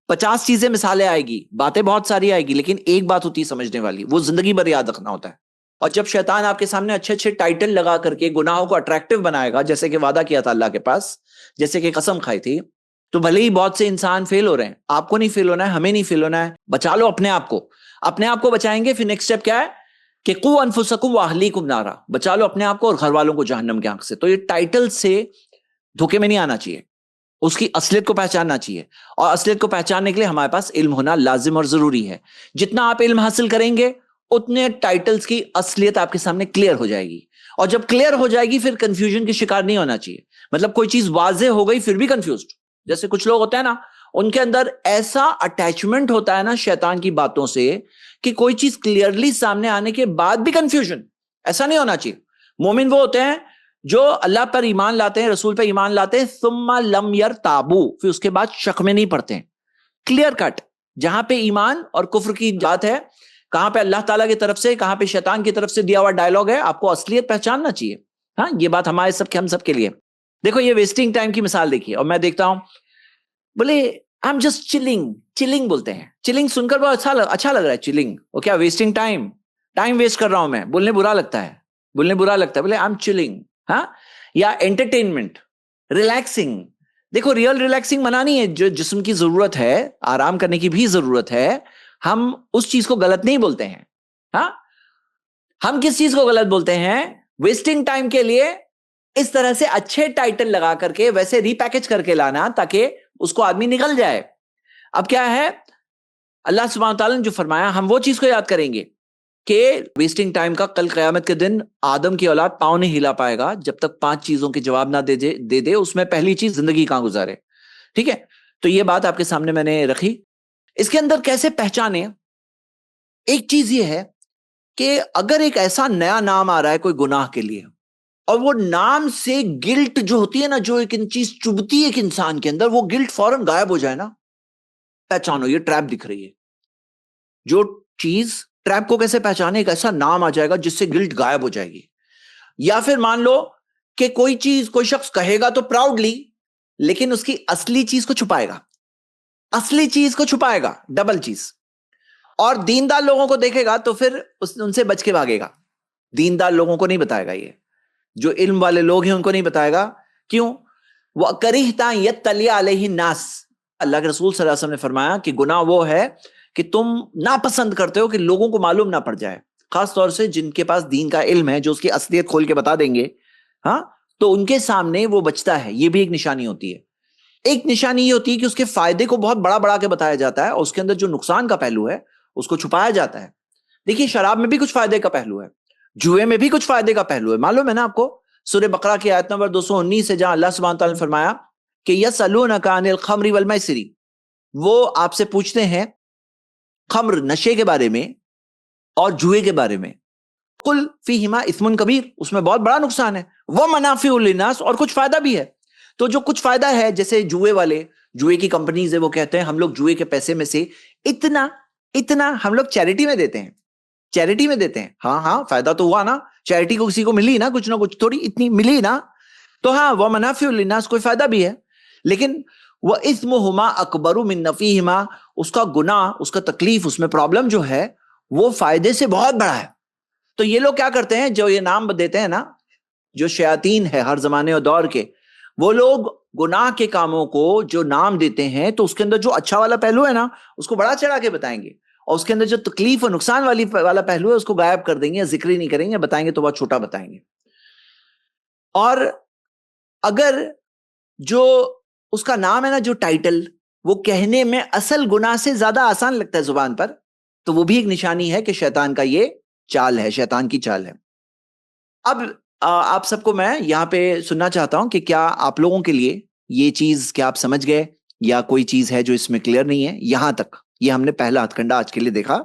Speaker 1: 50 چیزیں مثالیں آئے گی، باتیں بہت ساری آئے گی، لیکن ایک بات ہوتی ہے سمجھنے والی، وہ زندگی بھر یاد رکھنا ہوتا ہے. اور جب شیطان آپ کے سامنے اچھے اچھے ٹائٹل لگا کر کے گناہوں کو اٹریکٹیو بنائے گا، جیسے کہ وعدہ کیا تھا اللہ کے پاس، جیسے کہ قسم کھائی تھی، تو بھلے ہی بہت سے انسان فیل ہو رہے ہیں، آپ کو نہیں فیل ہونا ہے، ہمیں نہیں فیل ہونا ہے. بچا لو اپنے آپ کو. اپنے آپ کو بچائیں گے، پھر نیکسٹ اسٹیپ کیا ہے کہ قوا انفسکم واہلیکم نارا، بچا لو اپنے آپ کو اور گھر والوں کو جہنم کے آنکھ سے. تو یہ ٹائٹل سے دھوکے میں نہیں آنا چاہیے، اس کی اصلیت کو پہچاننا چاہیے. اور اصلیت کو پہچاننے کے لیے ہمارے پاس علم ہونا لازم اور ضروری ہے. جتنا آپ علم حاصل کریں گے اتنے ٹائٹلز کی اصلیت آپ کے سامنے کلیئر ہو جائے گی. اور جب کلیئر ہو جائے گی پھر کنفیوژن کی شکار نہیں ہونا چاہیے. مطلب کوئی چیز واضح ہو گئی پھر بھی کنفیوزڈ. جیسے کچھ لوگ ہوتے ہیں نا، ان کے اندر ایسا اٹیچمنٹ ہوتا ہے نا شیطان کی باتوں سے کہ کوئی چیز کلیئرلی سامنے آنے کے بعد بھی کنفیوژن. ایسا نہیں ہونا چاہیے. مومن وہ ہوتے ہیں جو اللہ پر ایمان لاتے ہیں، رسول پر ایمان لاتے ہیں، ثم لم یرتابوا، پھر اس کے بعد شک میں نہیں پڑتے ہیں. کلیئر کٹ، جہاں پہ ایمان اور کفر کی بات ہے، کہاں پہ اللہ تعالیٰ کی طرف سے، کہاں پہ شیطان کی طرف سے دیا ہوا ڈائلاگ ہے، آپ کو اصلیت پہچاننا چاہیے. ہاں، یہ بات ہمارے سب کے، ہم سب کے لیے. دیکھو یہ ویسٹنگ ٹائم کی مثال دیکھیے. اور میں دیکھتا ہوں بولے آئی ایم جسٹ چلنگ بولتے ہیں. چلنگ سن کر بہت اچھا لگ رہا ہے. چلنگ وہ کیا؟ ویسٹنگ ٹائم ویسٹ کر رہا ہوں میں. بولنے برا لگتا ہے بولے آئی ایم چلنگ. ہاں، یا انٹرٹینمنٹ، ریلیکسنگ. دیکھو ریئل ریلیکسنگ منانی ہے، جو جسم کی ضرورت ہے، آرام کرنے کی بھی ضرورت ہے. ہم اس چیز کو غلط نہیں بولتے ہیں. ہاں، ہم کس چیز کو غلط بولتے ہیں؟ ویسٹنگ ٹائم کے لیے اس طرح سے اچھے ٹائٹل لگا کر کے ویسے ری پیکج کر کے لانا تاکہ اس کو آدمی نکل جائے. اب کیا ہے اللہ سبحانہ وتعالیٰ نے جو فرمایا، ہم وہ چیز کو یاد کریں گے کہ ویسٹنگ ٹائم کا کل قیامت کے دن آدم کی اولاد پاؤں نہیں ہلا پائے گا جب تک 5 چیزوں کے جواب نہ دے دے. اس میں پہلی چیز زندگی کہاں گزارے. ٹھیک ہے، تو یہ بات آپ کے سامنے میں نے رکھی. اس کے اندر کیسے پہچانے؟ ایک چیز یہ ہے کہ اگر ایک ایسا نیا نام آ رہا ہے کوئی گناہ کے لیے، اور وہ نام سے گلٹ جو ہوتی ہے نا، جو ایک چیز چبھتی ہے ایک انسان کے اندر، وہ گلٹ فوراً غائب ہو جائے نا، پہچانو یہ ٹریپ دکھ رہی ہے. جو چیز ٹریپ کو کیسے پہچانے، ایک ایسا نام آ جائے گا جس سے گلٹ غائب ہو جائے گی. یا پھر مان لو کہ کوئی چیز کوئی شخص کہے گا تو پراؤڈلی، لیکن اس کی اصلی چیز کو چھپائے گا، اصلی چیز کو چھپائے گا، ڈبل چیز. اور دیندار لوگوں کو دیکھے گا تو پھر ان سے بچ کے بھاگے گا. دیندار لوگوں کو نہیں بتائے گا، یہ جو علم والے لوگ ہیں ان کو نہیں بتائے گا. کیوں؟ وَكَرِهْتَ يَتَّلِعَ عَلَيْهِ النَّاسِ. اللہ کے رسول صلی اللہ علیہ وسلم نے فرمایا کہ گناہ وہ ہے کہ تم ناپسند کرتے ہو کہ لوگوں کو معلوم نہ پڑ جائے، خاص طور سے جن کے پاس دین کا علم ہے، جو اس کی اصلیت کھول کے بتا دیں گے، ہاں، تو ان کے سامنے وہ بچتا ہے. یہ بھی ایک نشانی ہوتی ہے. ایک نشانی یہ ہوتی ہے کہ اس کے فائدے کو بہت بڑا بڑا کے بتایا جاتا ہے، اور اس کے اندر جو نقصان کا پہلو ہے اس کو چھپایا جاتا ہے. دیکھیے شراب میں بھی کچھ فائدے کا پہلو ہے، جوئے میں بھی کچھ فائدے کا پہلو ہے. معلوم ہے نا آپ کو سورہ بقرہ کی آیت نمبر 219 سے جہاں اللہ سبحانہ تعالیٰ نے فرمایا کہ یسألونک عن الخمر والمیسر، وہ آپ سے پوچھتے ہیں خمر نشے کے بارے میں اور جوئے کے بارے میں. قل فیہما اثم کبیر، اس میں بہت بڑا نقصان ہے، ومنافع للناس، اور کچھ فائدہ بھی ہے. تو جو کچھ فائدہ ہے، جیسے جوئے والے، جوئے کی کمپنیز ہے، وہ کہتے ہیں ہم لوگ جوئے کے پیسے میں سے اتنا ہم لوگ چیریٹی میں دیتے ہیں، چیریٹی میں دیتے ہیں. ہاں فائدہ تو ہوا نا، چیریٹی کو کسی کو ملی نا، کچھ نہ کچھ تھوڑی اتنی ملی نا. تو ہاں ومنافع للناس، کوئی فائدہ بھی ہے، لیکن وَإِثْمُهُمَا أَكْبَرُ مِن نَفْعِهِمَا، اس کا گناہ، اس کا تکلیف، اس میں پرابلم جو ہے وہ فائدے سے بہت بڑا ہے. تو یہ لوگ کیا کرتے ہیں، جو یہ نام دیتے ہیں نا، جو شیاطین ہے ہر زمانے اور دور کے، وہ لوگ گناہ کے کاموں کو جو نام دیتے ہیں تو اس کے اندر جو اچھا والا پہلو ہے نا اس کو بڑا چڑھا کے بتائیں گے، اور اس کے اندر جو تکلیف اور نقصان والا پہلو ہے اس کو غائب کر دیں گے، ذکر ہی نہیں کریں گے، بتائیں گے تو بہت چھوٹا بتائیں گے. اور اگر جو اس کا نام ہے نا، جو ٹائٹل، وہ کہنے میں اصل گناہ سے زیادہ آسان لگتا ہے زبان پر، تو وہ بھی ایک نشانی ہے کہ شیطان کا یہ چال ہے، شیطان کی چال ہے. اب آپ سب کو میں یہاں پہ سننا چاہتا ہوں کہ کیا آپ لوگوں کے لیے یہ چیز کیا آپ سمجھ گئے، یا کوئی چیز ہے جو اس میں کلیئر نہیں ہے؟ یہاں تک یہ ہم نے پہلا ہتھ کنڈا آج کے لیے دیکھا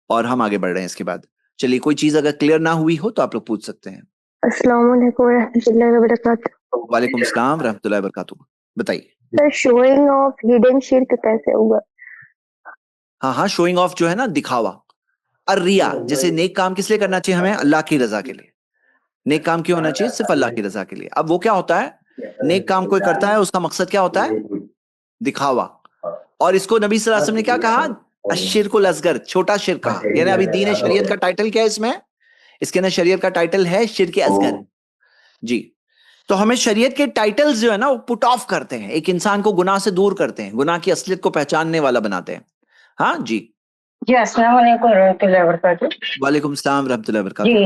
Speaker 1: اور ہم آگے بڑھ رہے ہیں اس کے بعد. چلیے کوئی چیز اگر کلیئر نہ ہوئی ہو تو آپ لوگ پوچھ سکتے ہیں.
Speaker 7: السلام علیکم ورحمۃ اللہ وبرکاتہ.
Speaker 1: وعلیکم السلام ورحمۃ اللہ وبرکاتہ. بتائیے.
Speaker 7: سر شوئنگ آف ہڈن شرک کیسے ہوگا؟
Speaker 1: ہاں شوئنگ آف جو ہے نا، دکھاوا، الریا. جیسے نیک کام کس لیے کرنا چاہیے ہمیں؟ اللہ کی رضا کے لیے. نیک کام کیوں ہونا چاہیے؟ صرف اللہ کی رضا کے لیے. اب وہ کیا ہوتا ہے، نیک کام کوئی کرتا ہے اس کا مقصد کیا ہوتا ہے؟ دکھاوا. اور اس کو نبی صلی اللہ علیہ وسلم نے کیا کہا؟ الشرک الاصغر، چھوٹا شرک کہا. یعنی ابھی دین شریعت کا ٹائٹل کیا ہے اس میں؟ اس کے اندر شریعت کا ٹائٹل ہے شرک اصغر. جی، تو ہمیں شریعت کے ٹائٹلز جو ہے نا وہ پٹ آف کرتے ہیں، ایک انسان کو گناہ سے دور کرتے ہیں، گناہ کی اصلیت کو پہچاننے والا بناتے ہیں. ہاں جی
Speaker 3: السلام علیکم ورحمۃ اللہ وبرکاتہ.
Speaker 1: وعلیکم السلام ورحمۃ اللہ وبرکاتہ.
Speaker 3: جی،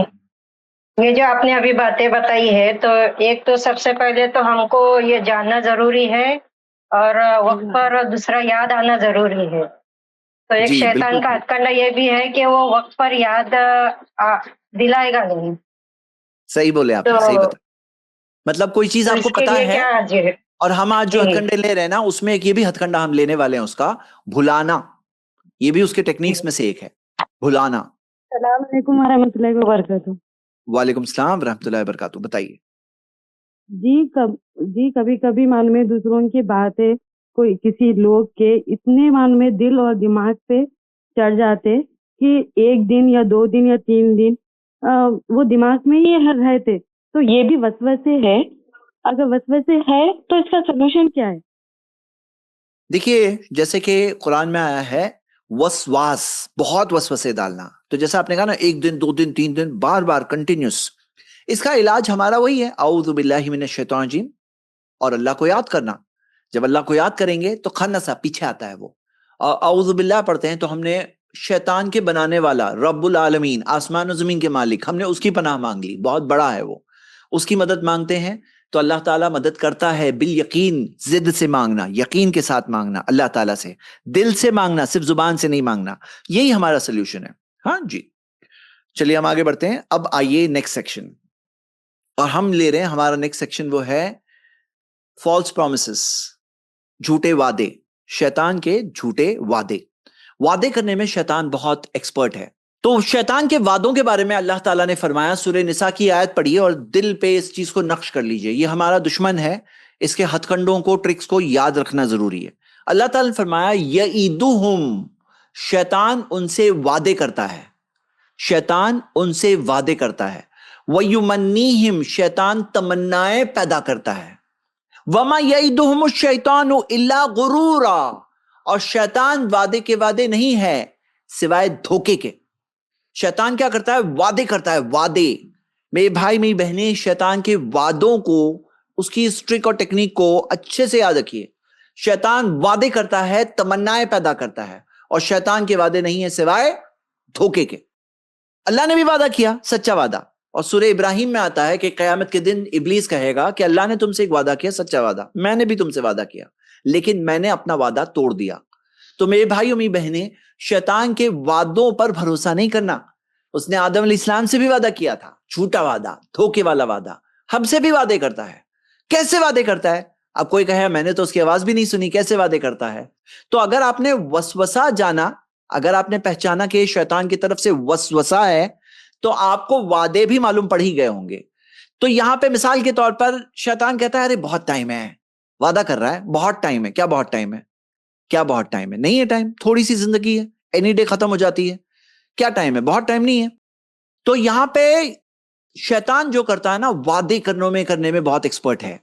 Speaker 3: یہ جو آپ نے ابھی باتیں بتائی ہے، تو ایک تو سب سے پہلے تو ہم کو یہ جاننا ضروری ہے، اور وقت پر دوسرا یاد آنا ضروری ہے. تو ایک
Speaker 1: جی
Speaker 3: شیطان
Speaker 1: بالکل
Speaker 3: کا ہتھ کنڈا یہ بھی ہے کہ وہ وقت پر یاد دلائے گا نہیں.
Speaker 1: صحیح بولے آپ نے،
Speaker 3: تو
Speaker 1: صحیح بتا. مطلب کوئی چیز آپ کو
Speaker 3: اس کے
Speaker 1: پتا
Speaker 3: لیے
Speaker 1: ہے،
Speaker 3: کیا جی
Speaker 1: اور ہم آج جو
Speaker 3: جی
Speaker 1: ہتھ کنڈے لے رہے ہیں نا اس میں ایک یہ بھی ہتھ کنڈا ہم لینے والے ہیں، اس کا بھلانا. یہ بھی اس کے ٹیکنیکس میں سے ایک ہے، بھلانا.
Speaker 8: السلام علیکم ورحمۃ اللہ وبرکاتہ.
Speaker 1: وعلیکم السلام ورحمۃ اللہ وبرکاتہ. بتائیے.
Speaker 8: جی کبھی کبھی مان میں دوسروں کی باتیں کوئی کسی لوگ کے اتنے مان میں دل اور دماغ پہ چڑھ جاتے کہ 1 دن یا 2 دن یا 3 دن وہ دماغ میں ہی رہتے. تو یہ بھی وسوسے ہے. اگر وسوسے ہے تو اس کا سلوشن کیا ہے؟
Speaker 1: دیکھیے جیسے کہ قرآن میں آیا ہے وسواس، بہت وسوسے ڈالنا. تو جیسا آپ نے کہا نا 1 دن 2 دن 3 دن بار بار کنٹینیوس، اس کا علاج ہمارا وہی ہے، اعوذ باللہ من الشیطان الرجیم، اور اللہ کو یاد کرنا. جب اللہ کو یاد کریں گے تو خنسا پیچھے آتا ہے وہ، اور اعوذ باللہ پڑھتے ہیں تو ہم نے شیطان کے بنانے والا رب العالمین، آسمان و زمین کے مالک، ہم نے اس کی پناہ مانگ لی. بہت بڑا ہے وہ، اس کی مدد مانگتے ہیں تو اللہ تعالیٰ مدد کرتا ہے. بالیقین، ضد سے مانگنا، یقین کے ساتھ مانگنا اللہ تعالیٰ سے، دل سے مانگنا، صرف زبان سے نہیں مانگنا. یہی ہمارا سلیوشن ہے. ہاں جی چلیے ہم آگے بڑھتے ہیں. اب آئیے نیکسٹ سیکشن، اور ہم لے رہے ہیں ہمارا نیکسٹ سیکشن وہ ہے فالس پرومسز، جھوٹے وعدے. شیطان کے جھوٹے وعدے. وعدے کرنے میں شیطان بہت ایکسپرٹ ہے. تو شیطان کے وعدوں کے بارے میں اللہ تعالیٰ نے فرمایا، سورہ نساء کی آیت پڑھیے اور دل پہ اس چیز کو نقش کر لیجئے. یہ ہمارا دشمن ہے، اس کے ہتھ کنڈوں کو، ٹرکس کو یاد رکھنا ضروری ہے. اللہ تعالیٰ نے فرمایا یعیدہم، شیطان ان سے وعدے کرتا ہے، شیطان ان سے وعدے کرتا ہے. وَيُمَنِّيهِمْ شیطان تمنائیں پیدا کرتا ہے. وَمَا يَعِدُهُمُ الشَّيْطَانُ إِلَّا غُرُورًا اور شیطان وعدے کے وعدے نہیں ہے سوائے دھوکے کے. شیطان کیا کرتا ہے؟ وعدے کرتا ہے، وعدے. میرے بھائی میری بہنیں، شیطان کے وعدوں کو، اس کی ٹرک اور ٹیکنیک کو اچھے سے یاد رکھیے. شیطان وعدے کرتا ہے، تمنائیں پیدا کرتا ہے، اور شیطان کے وعدے نہیں ہیں سوائے دھوکے کے. اللہ نے بھی وعدہ کیا، سچا وعدہ، اور سورہ ابراہیم میں آتا ہے کہ قیامت کے دن ابلیس کہے گا کہ اللہ نے تم سے ایک وعدہ کیا، سچا وعدہ، میں نے بھی تم سے وعدہ کیا لیکن میں نے اپنا وعدہ توڑ دیا. تو میرے بھائیوں میری بہنیں، شیطان کے وعدوں پر بھروسہ نہیں کرنا. اس نے آدم علیہ السلام سے بھی وعدہ کیا تھا، جھوٹا وعدہ، دھوکے والا وعدہ. ہم سے بھی وعدے کرتا ہے. کیسے وعدے کرتا ہے؟ اب کوئی کہے میں نے تو اس کی آواز بھی نہیں سنی، کیسے وعدے کرتا ہے؟ تو اگر آپ نے وسوسہ جانا، اگر آپ نے پہچانا کہ شیطان کی طرف سے وسوسہ ہے، تو آپ کو وعدے بھی معلوم پڑ ہی گئے ہوں گے. تو یہاں پہ مثال کے طور پر شیطان کہتا ہے ارے بہت ٹائم ہے، وعدہ کر رہا ہے بہت ٹائم ہے. کیا بہت ٹائم ہے؟ کیا بہت ٹائم ہے؟ نہیں ہے ٹائم، تھوڑی سی زندگی ہے، اینی ڈے ختم ہو جاتی ہے. کیا ٹائم ہے؟ بہت ٹائم نہیں ہے. تو یہاں پہ شیطان جو کرتا ہے نا، وعدے کرنے میں بہت ایکسپرٹ ہے.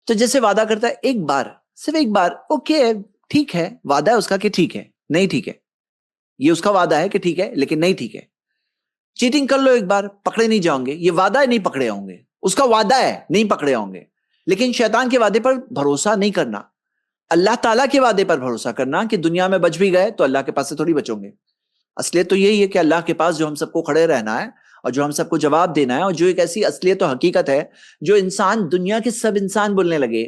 Speaker 1: تو جیسے وعدہ کرتا ہے ایک بار، صرف ایک بار، اوکے ٹھیک ہے، وعدہ ہے اس کا کہ ٹھیک ہے، نہیں ٹھیک ہے، یہ اس کا وعدہ ہے کہ ٹھیک ہے لیکن نہیں ٹھیک ہے. چیٹنگ کر لو ایک بار، پکڑے نہیں جاؤں گے، یہ وعدہ ہے نہیں پکڑے ہوں گے، اس کا وعدہ ہے نہیں پکڑے ہوں گے. لیکن شیطان کے وعدے پر بھروسہ نہیں کرنا، اللہ تعالیٰ کے وعدے پر بھروسہ کرنا کہ دنیا میں بچ بھی گئے تو اللہ کے پاس سے تھوڑی بچوں گے. اصلیت تو یہی ہے کہ اللہ کے پاس جو ہم سب کو کھڑے رہنا ہے اور جو ہم سب کو جواب دینا ہے، اور جو ایک ایسی اصلیت و حقیقت ہے جو انسان، دنیا کے سب انسان بولنے لگے،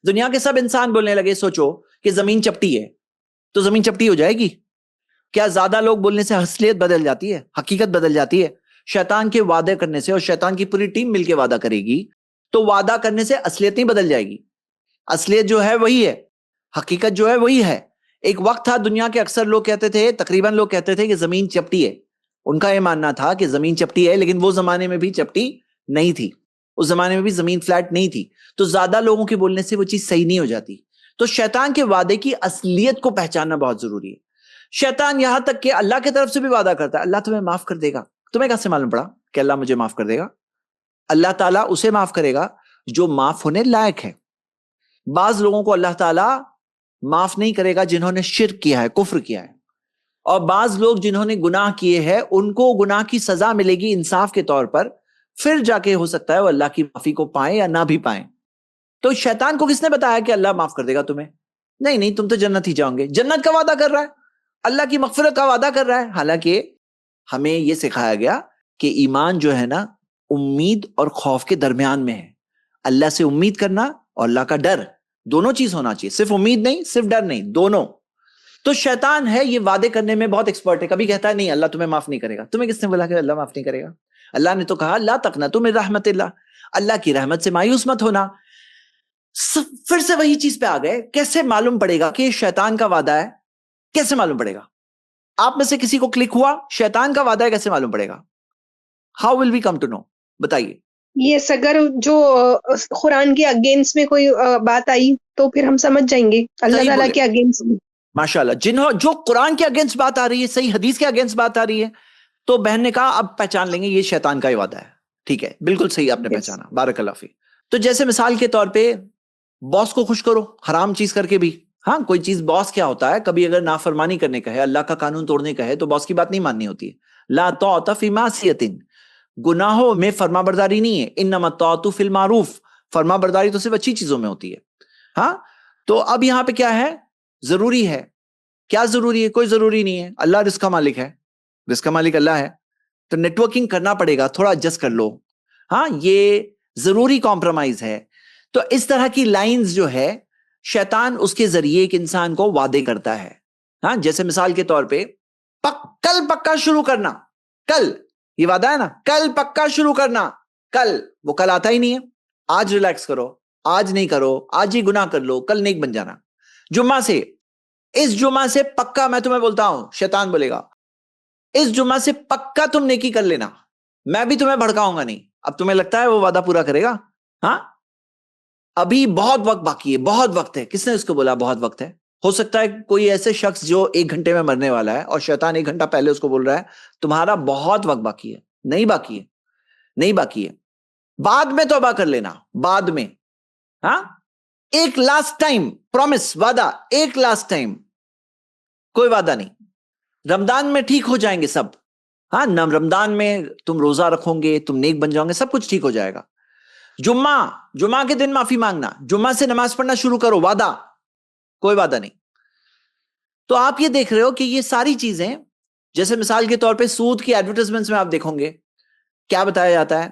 Speaker 1: دنیا کے سب انسان بولنے لگے. سوچو کہ زمین چپٹی ہے تو زمین چپٹی ہو جائے گی؟ کیا زیادہ لوگ بولنے سے اصلیت بدل جاتی ہے؟ حقیقت بدل جاتی ہے؟ شیطان کے وعدے کرنے سے، اور شیطان کی پوری ٹیم مل کے وعدہ کرے گی تو وعدہ کرنے سے اصلیت نہیں بدل جائے گی. اصلیت جو ہے وہی ہے، حقیقت جو ہے وہی ہے. ایک وقت تھا دنیا کے اکثر لوگ کہتے تھے، تقریباً لوگ کہتے تھے کہ زمین چپٹی ہے. ان کا یہ ماننا تھا کہ زمین چپٹی ہے، لیکن وہ زمانے میں بھی چپٹی نہیں تھی، اس زمانے میں بھی زمین فلیٹ نہیں تھی. تو زیادہ لوگوں کے بولنے سے وہ چیز صحیح نہیں ہو جاتی. تو شیطان کے وعدے کی اصلیت کو پہچاننا بہت ضروری ہے. شیطان یہاں تک کہ اللہ کی طرف سے بھی وعدہ کرتا ہے اللہ تمہیں معاف کر دے گا. تمہیں کیسے معلوم پڑا کہ اللہ مجھے معاف کر دے گا؟ اللہ تعالیٰ اسے معاف کرے گا جو معاف ہونے لائق ہے. بعض لوگوں کو اللہ تعالیٰ معاف نہیں کرے گا جنہوں نے شرک کیا ہے، کفر کیا ہے. اور بعض لوگ جنہوں نے گناہ کیے ہیں ان کو گناہ کی سزا ملے گی انصاف کے طور پر، پھر جا کے ہو سکتا ہے وہ اللہ کی معافی کو پائیں یا نہ بھی پائیں. تو شیطان کو کس نے بتایا کہ اللہ معاف کر دے گا تمہیں؟ نہیں تم تو جنت ہی جاؤ گے. جنت کا وعدہ کر رہا ہے، اللہ کی مغفرت کا وعدہ کر رہا ہے. حالانکہ ہمیں یہ سکھایا گیا کہ ایمان جو ہے نا، امید اور خوف کے درمیان میں ہے. اللہ سے امید کرنا اور اللہ کا ڈر، دونوں چیز ہونا چاہیے، صرف امید نہیں، صرف ڈر نہیں، دونوں. تو شیطان ہے یہ وعدے کرنے میں بہت ایکسپرٹ ہے. کبھی کہتا ہے نہیں اللہ تمہیں معاف نہیں کرے گا. تمہیں کس نے بولا کہ اللہ معاف نہیں کرے گا؟ اللہ نے تو کہا لا تقنطوا من رحمت اللہ، اللہ کی رحمت سے مایوس مت ہونا. پھر سے وہی چیز پہ آ گئے. کیسے معلوم پڑے گا کہ شیطان کا وعدہ ہے؟ کیسے معلوم پڑے گا؟ آپ میں سے کسی کو کلک ہوا شیطان کا وعدہ ہے؟ کیسے معلوم پڑے گا؟ How will we come to know? بتائیے.
Speaker 9: یہ اگر جو قرآن کے اگینسٹ میں کوئی بات آئی تو پھر ہم سمجھ جائیں گے اللہ تعالیٰ کے اگینسٹ میں.
Speaker 1: ماشاءاللہ، جو قرآن کے اگینسٹ بات آ رہی ہے، صحیح حدیث کے اگینسٹ بات آ رہی ہے، تو بہن نے کہا اب پہچان لیں گے یہ شیطان کا ہی وعدہ ہے. ٹھیک ہے، بالکل صحیح آپ نے پہچانا، بارک اللہ فیک. تو جیسے مثال کے طور پہ باس کو خوش کرو حرام چیز کر کے بھی. ہاں کوئی چیز باس کیا ہوتا ہے، کبھی اگر نافرمانی کرنے کا ہے، اللہ کا قانون توڑنے کا ہے، تو باس کی بات نہیں ماننی ہوتی ہے. لا طاعۃ فی معصیۃ، گناہوں میں فرما برداری نہیں ہے. انما الطاعۃ فی المعروف، فرما برداری تو صرف اچھی چیزوں میں ہوتی ہے. ہاں تو اب یہاں پہ کیا ہے؟ ضروری ہے. کیا ضروری ہے؟ کوئی ضروری نہیں ہے. اللہ رزق کا مالک ہے، رزق کا مالک اللہ ہے. تو نیٹ ورکنگ کرنا پڑے گا، تھوڑا ایڈجسٹ کر لو. ہاں یہ ضروری کمپرومائز ہے. تو اس طرح کی لائنز جو ہے شیطان اس کے ذریعے ایک انسان کو وعدے کرتا ہے. ہاں جیسے مثال کے طور پہ کل پکا شروع کرنا، کل یہ وعدہ ہے نا، کل پکا شروع کرنا. کل وہ کل آتا ہی نہیں ہے. آج ریلیکس کرو، آج نہیں کرو، آج ہی گناہ کر لو، کل نیک بن جانا. جمعہ سے، اس جمعہ سے پکا میں تمہیں بولتا ہوں، شیطان بولے گا اس جمعہ سے پکا تم نیکی کر لینا، میں بھی تمہیں بھڑکاؤں گا نہیں. اب تمہیں لگتا ہے وہ وعدہ پورا کرے گا؟ ہاں ابھی بہت وقت باقی ہے، بہت وقت ہے. کس نے اس کو بولا بہت وقت ہے؟ ہو سکتا ہے کوئی ایسے شخص جو 1 گھنٹے میں مرنے والا ہے اور شیطان 1 گھنٹہ پہلے اس کو بول رہا ہے تمہارا بہت وقت باقی ہے. نہیں باقی ہے, نہیں باقی ہے, بعد میں توبہ کر لینا, بعد میں. ہاں, ایک لاسٹ ٹائم پرومس, وعدہ, ایک لاسٹ ٹائم, کوئی وعدہ نہیں. رمضان میں ٹھیک ہو جائیں گے سب. ہاں, رمضان میں تم روزہ رکھو گے, تم نیک بن جاؤ گے, سب کچھ ٹھیک ہو جائے گا. جمعہ کے دن معافی مانگنا, جمعہ سے نماز پڑھنا شروع کرو, وعدہ, کوئی وعدہ نہیں. تو آپ یہ دیکھ رہے ہو کہ یہ ساری چیزیں, جیسے مثال کے طور پہ سود کی ایڈورٹائزمنٹس میں آپ دیکھو گے کیا بتایا جاتا ہے,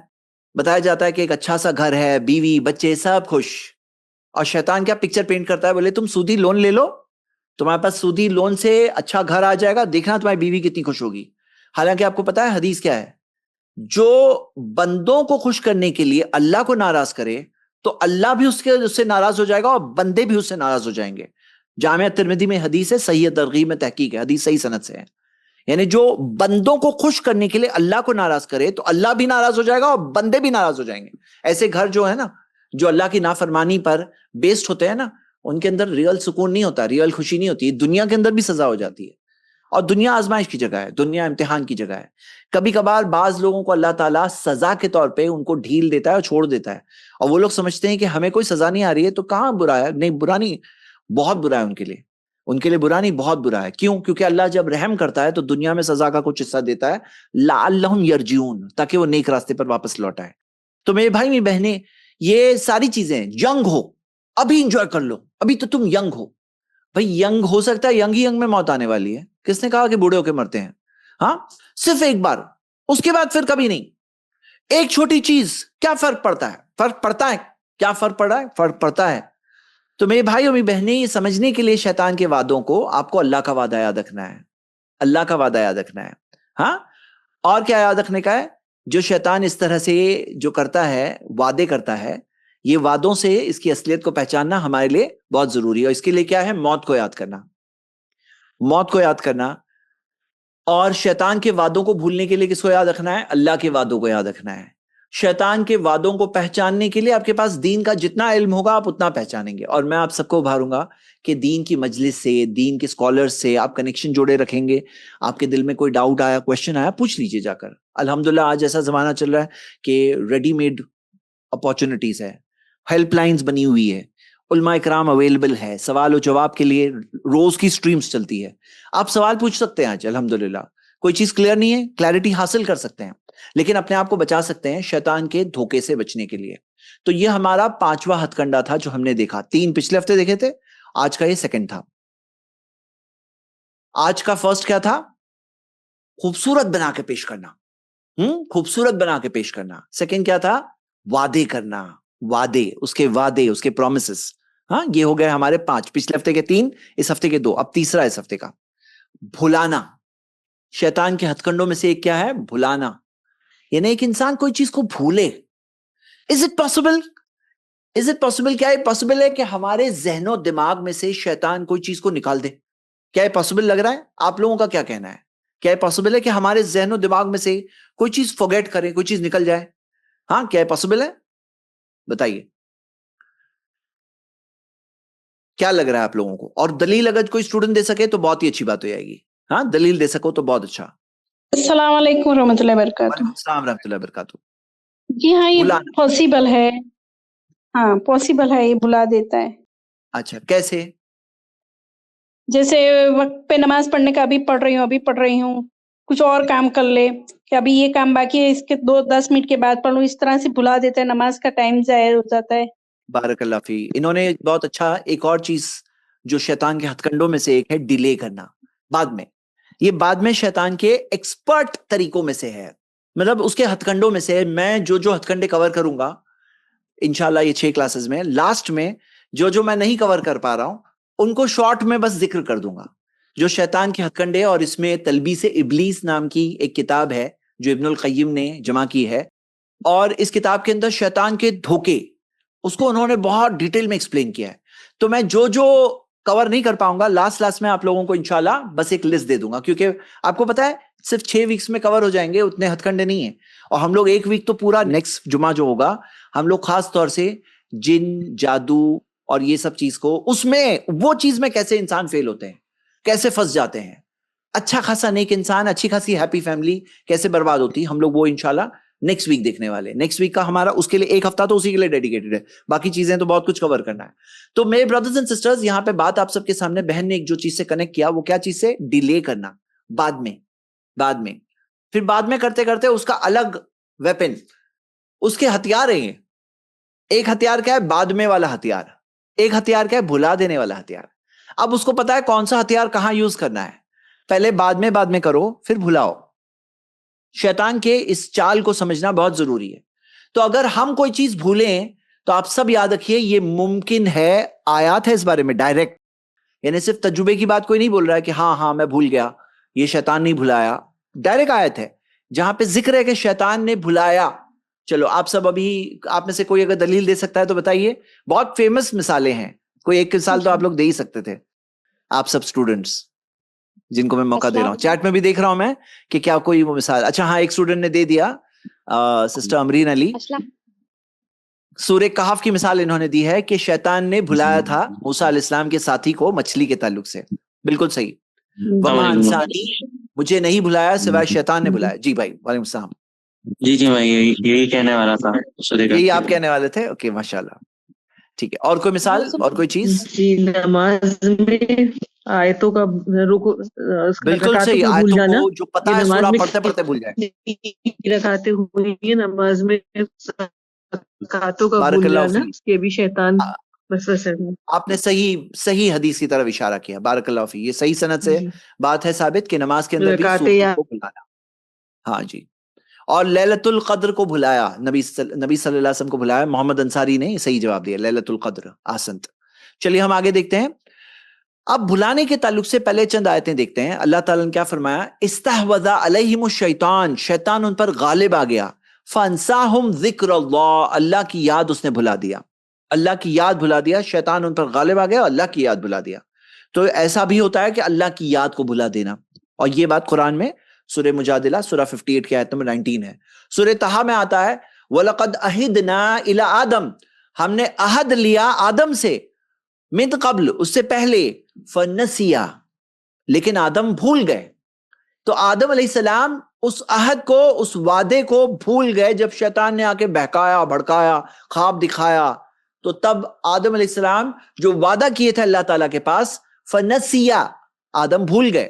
Speaker 1: بتایا جاتا ہے کہ ایک اچھا سا گھر ہے, بیوی بچے سب خوش, اور شیطان کیا پکچر پینٹ کرتا ہے, بولے تم سودی لون لے لو, تمہارے پاس سودی لون سے اچھا گھر آ جائے گا, دیکھنا تمہاری بیوی کتنی خوش ہوگی. حالانکہ آپ کو پتا ہے حدیث کیا ہے, جو بندوں کو خوش کرنے کے لیے اللہ کو ناراض کرے تو اللہ بھی اس سے ناراض ہو جائے گا اور بندے بھی اس سے ناراض ہو جائیں گے. جامعہ ترمذی میں حدیث ہے, صحیح ترغیب میں تحقیق ہے, حدیث صحیح سند سے ہے. یعنی جو بندوں کو خوش کرنے کے لیے اللہ کو ناراض کرے تو اللہ بھی ناراض ہو جائے گا اور بندے بھی ناراض ہو جائیں گے. ایسے گھر جو ہے نا, جو اللہ کی نافرمانی پر بیسڈ ہوتے ہیں نا, ان کے اندر ریئل سکون نہیں ہوتا, ریئل خوشی نہیں ہوتی. دنیا کے اندر بھی سزا ہو جاتی ہے, اور دنیا آزمائش کی جگہ ہے, دنیا امتحان کی جگہ ہے. کبھی کبھار بعض لوگوں کو اللہ تعالیٰ سزا کے طور پہ ان کو ڈھیل دیتا ہے اور چھوڑ دیتا ہے, اور وہ لوگ سمجھتے ہیں کہ ہمیں کوئی سزا نہیں آ رہی ہے تو کہاں برا ہے. نہیں, برا نہیں, بہت برا ہے ان کے لیے برا نہیں, بہت برا ہے. کیوں؟ کیونکہ اللہ جب رحم کرتا ہے تو دنیا میں سزا کا کچھ حصہ دیتا ہے, لعلہم یرجعون, تاکہ وہ نیک راستے پر واپس لوٹ آئے. تو میرے بھائی میری بہنیں, یہ ساری چیزیں, ینگ ہو ابھی انجوائے کر لو, ابھی تو تم ینگ ہو. بھائی ینگ ہو سکتا ہے, ینگ میں موت آنے والی ہے. کس نے کہا کہ بوڑھے ہو کے مرتے ہیں؟ ہاں, صرف ایک بار, اس کے بعد پھر کبھی نہیں. ایک چھوٹی چیز کیا فرق پڑتا ہے, فرق پڑتا ہے, کیا فرق پڑ رہا ہے, فرق پڑتا ہے. تو میرے بھائی اور میری بہنیں, یہ سمجھنے کے لیے شیطان کے وعدوں کو آپ کو اللہ کا وعدہ یاد رکھنا ہے, اللہ کا وعدہ یاد رکھنا ہے. ہاں, اور کیا یاد رکھنے کا ہے؟ جو شیطان اس طرح سے جو کرتا ہے, وعدے کرتا ہے, یہ وعدوں سے اس کی اصلیت کو پہچاننا ہمارے لیے بہت ضروری ہے. اور اس کے لیے کیا ہے؟ موت کو یاد کرنا, موت کو یاد کرنا. اور شیطان کے وعدوں کو بھولنے کے لیے کس کو یاد رکھنا ہے؟ اللہ کے وعدوں کو یاد رکھنا ہے. شیطان کے وعدوں کو پہچاننے کے لیے آپ کے پاس دین کا جتنا علم ہوگا آپ اتنا پہچانیں گے. اور میں آپ سب کو ابھاروں گا کہ دین کی مجلس سے, دین کے اسکالر سے آپ کنیکشن جوڑے رکھیں گے. آپ کے دل میں کوئی ڈاؤٹ آیا, کوشچن آیا, پوچھ لیجئے جا کر. الحمدللہ آج ایسا زمانہ چل رہا ہے کہ ریڈی میڈ اپارچونٹیز ہے, ہیلپ لائنز بنی ہوئی ہے, علماء اکرام اویلیبل ہے, سوال و جواب کے لیے روز کی سٹریمز چلتی ہے. آپ سوال پوچھ سکتے ہیں آج الحمدللہ. کوئی چیز کلیئر نہیں ہے, کلیئرٹی حاصل کر سکتے ہیں, لیکن اپنے آپ کو بچا سکتے ہیں شیطان کے دھوکے سے بچنے کے لیے. تو یہ ہمارا 5واں ہتھ کنڈا تھا جو ہم نے دیکھا. 3 پچھلے ہفتے دیکھے تھے, آج کا یہ 2nd تھا. آج کا فرسٹ کیا تھا؟ خوبصورت بنا کے پیش کرنا, خوبصورت بنا کے پیش کرنا. 2nd کیا تھا؟ وعدے کرنا, وعدے, اس کے وعدے, اس کے پرومسز. ہاں, یہ ہو گئے ہمارے 5, پچھلے ہفتے کے 3, اس ہفتے کے 2, اب تیسرا اس ہفتے کا. بھلانا. شیطان کے ہتھ کنڈوں میں سے ایک کیا ہے؟ بھلانا. یعنی ایک انسان کوئی چیز کو بھولے. Is it possible? Is it possible? کیا یہ پاسبل ہے کہ ہمارے ذہن و دماغ میں سے شیطان کوئی چیز کو نکال دے؟ کیا یہ پاسبل لگ رہا ہے؟ آپ لوگوں کا کیا کہنا ہے؟ کیا یہ پاسبل ہے کہ ہمارے ذہن و دماغ میں سے کوئی چیز فورگیٹ کرے, کوئی چیز نکل جائے؟ ہاں, کیا یہ پاسبل ہے؟ بتائیے کیا لگ رہا ہے آپ لوگوں کو. اور دلیل اگر کوئی اسٹوڈنٹ دے سکے تو بہت ہی اچھی بات ہو جائے گی. ہاں, دلیل دے سکو تو بہت اچھا.
Speaker 10: السلام علیکم ورحمۃ اللہ وبرکاتہ.
Speaker 1: وعلیکم السلام ورحمۃ اللہ وبرکاتہ.
Speaker 10: جی ہاں, یہ
Speaker 1: بلانا.
Speaker 10: پاسبل ہے. ہاں پاسبل ہے, یہ بلا دیتا ہے.
Speaker 1: اچھا, کیسے؟
Speaker 10: جیسے وقت پہ نماز پڑھنے کا ابھی پڑھ رہی ہوں, کچھ اور کام کر لے کہ ابھی یہ کام باقی ہے, اس کے 10 منٹ کے بعد پڑھ لوں, اس طرح سے بلا دیتا ہے, نماز کا ٹائم ضائع ہو جاتا ہے.
Speaker 1: بارک اللہ فی. انہوں نے بہت اچھا ایک اور چیز جو شیطان کے ہتھ کنڈوں میں سے ایک ہے, ڈیلے کرنا, بعد میں. یہ بعد میں شیطان کے ایکسپرٹ طریقوں میں سے ہے, مطلب اس کے ہتھ کنڈوں میں سے. میں جو ہتھ کنڈے کور کروں گا انشاءاللہ یہ 6 کلاسز میں, لاسٹ میں جو میں نہیں کور کر پا رہا ہوں ان کو شارٹ میں بس ذکر کر دوں گا, جو شیطان کے ہتھ کنڈے. اور اس میں تلبیس ابلیس نام کی ایک کتاب ہے جو ابن القیم نے جمع کی ہے, اور اس کتاب کے اندر شیطان کے دھوکے اس کو انہوں نے بہت ڈیٹیل میں ایکسپلین کیا ہے. تو میں جو کور نہیں کر پاؤں گا لاسٹ میں آپ لوگوں کو انشاءاللہ بس ایک لسٹ دے دوں گا, کیونکہ آپ کو پتا ہے صرف 6 ویکس میں کور ہو جائیں گے, اتنے ہتھ کنڈے نہیں ہیں. اور ہم لوگ 1 ویک تو پورا نیکسٹ جمعہ جو ہوگا ہم لوگ خاص طور سے جن, جادو, اور یہ سب چیز کو اس میں وہ چیز میں کیسے انسان فیل ہوتے ہیں, کیسے پھنس جاتے ہیں, اچھا خاصا نیک انسان, اچھی خاصی ہیپی فیملی کیسے برباد ہوتی ہے, ہم لوگ وہ انشاءاللہ نیکسٹ ویک دیکھنے والے. نیکسٹ ویک کا ہمارا اس کے لیے ایک ہفتہ تو اسی کے لیے ڈیڈیکیٹڈ ہے, باقی چیزیں تو بہت کچھ کور کرنا ہے. تو میرے بردرز اینڈ سسٹرز, یہاں پہ بات آپ سب کے سامنے بہن نے ایک جو چیز سے کنیکٹ کیا, وہ کیا چیز سے, ڈیلے کرنا, بعد میں پھر بعد میں کرتے کرتے اس کا الگ ویپن, اس کے ہتھیار ہیں. ایک ہتھیار کیا ہے, بعد میں والا ہتھیار, ایک ہتھیار کیا ہے, بھلا دینے والا ہتھیار. اب اس کو پتا ہے کون سا ہتھیار کہاں یوز کرنا ہے, پہلے بعد میں کرو, پھر بھلاؤ. شیطان کے اس چال کو سمجھنا بہت ضروری ہے. تو اگر ہم کوئی چیز بھولیں تو آپ سب یاد رکھیے یہ ممکن ہے, آیات ہے اس بارے میں ڈائریکٹ, یعنی صرف تجربے کی بات کوئی نہیں بول رہا ہے کہ ہاں میں بھول گیا, یہ شیطان نہیں بھلایا. ڈائریکٹ آیت ہے جہاں پہ ذکر ہے کہ شیطان نے بھلایا. چلو آپ سب ابھی, آپ میں سے کوئی اگر دلیل دے سکتا ہے تو بتائیے. بہت فیمس مثالیں ہیں, کوئی ایک مثال تو آپ لوگ دے ہی سکتے تھے, آپ سب اسٹوڈنٹس جن کو میں موقع دے رہا ہوں. چیٹ میں بھی دیکھ رہا ہوں میں کہ کیا کوئی وہ مثال. اچھا ہاں, ایک اسٹوڈنٹ نے دے دیا, سسٹر امرین علی, سورہ کہف کی مثال انہوں نے دی ہے کہ شیطان نے بھلایا تھا موسیٰ علیہ السلام کے ساتھی کو مچھلی کے تعلق سے. بالکل صحیح. وما انسانی, مجھے نہیں بھلایا سوائے شیطان نے بھلایا. جی بھائی وعلیکم السلام.
Speaker 11: جی میں یہی کہنے والا تھا.
Speaker 1: یہی آپ کہنے والے تھے, اوکے ماشاءاللہ, ٹھیک ہے. اور کوئی مثال, اور کوئی چیز؟
Speaker 12: جی نماز میں آیتوں کا رکو,
Speaker 1: بالکل صحیح, آیتوں کو جو پتہ ہے سورہ پڑھتے پڑھتے بھول جائے.
Speaker 12: رکھاتے ہوئے نماز میں رکعتوں کا
Speaker 1: بارک
Speaker 12: بھول
Speaker 1: اللہ
Speaker 12: جانا,
Speaker 1: فیک.
Speaker 12: یہ بھی شیطان وسوسہ ہے.
Speaker 1: آپ نے صحیح حدیث کی طرف اشارہ کیا, بارک اللہ فیک. یہ صحیح سند سے بات ہے ثابت کہ نماز کے اندر بھی سورتوں کو بھلانا. ہاں جی. اور لیلۃ القدر کو بھلایا, نبی صلی اللہ علیہ وسلم کو بھلایا. محمد انصاری نے صحیح جواب دیا, لیلۃ القدر. آسنت. چلیے ہم آگے دیکھتے ہیں. اب بھلانے کے تعلق سے پہلے چند آیتیں دیکھتے ہیں. اللہ تعالیٰ نے کیا فرمایا, استحوذ علیہم الشیطان, شیطان ان پر غالب آ گیا. فانساہم ذکر اللہ, اللہ کی یاد اس نے بھلا دیا, اللہ کی یاد بھلا دیا. شیطان ان پر غالب آ گیا, اللہ کی یاد بھلا دیا. تو ایسا بھی ہوتا ہے کہ اللہ کی یاد کو بھلا دینا, اور یہ بات قرآن میں سورہ مجادلہ سورہ 58 کی آیت نمبر 19 ہے. سورہ طٰہٰ میں آتا ہے وَلَقَدْ أَهِدْنَا إِلَىٰ آدَمَ, ہم نے عہد لیا آدم سے, من قبل, اس سے پہلے, فنسیا, لیکن آدم بھول گئے. تو آدم علیہ السلام اس عہد کو, اس وعدے کو بھول گئے جب شیطان نے آ کے بہکایا, بھڑکایا, خواب دکھایا. تو تب آدم علیہ السلام جو وعدہ کیے تھے اللہ تعالیٰ کے پاس, فنسیا, آدم بھول گئے.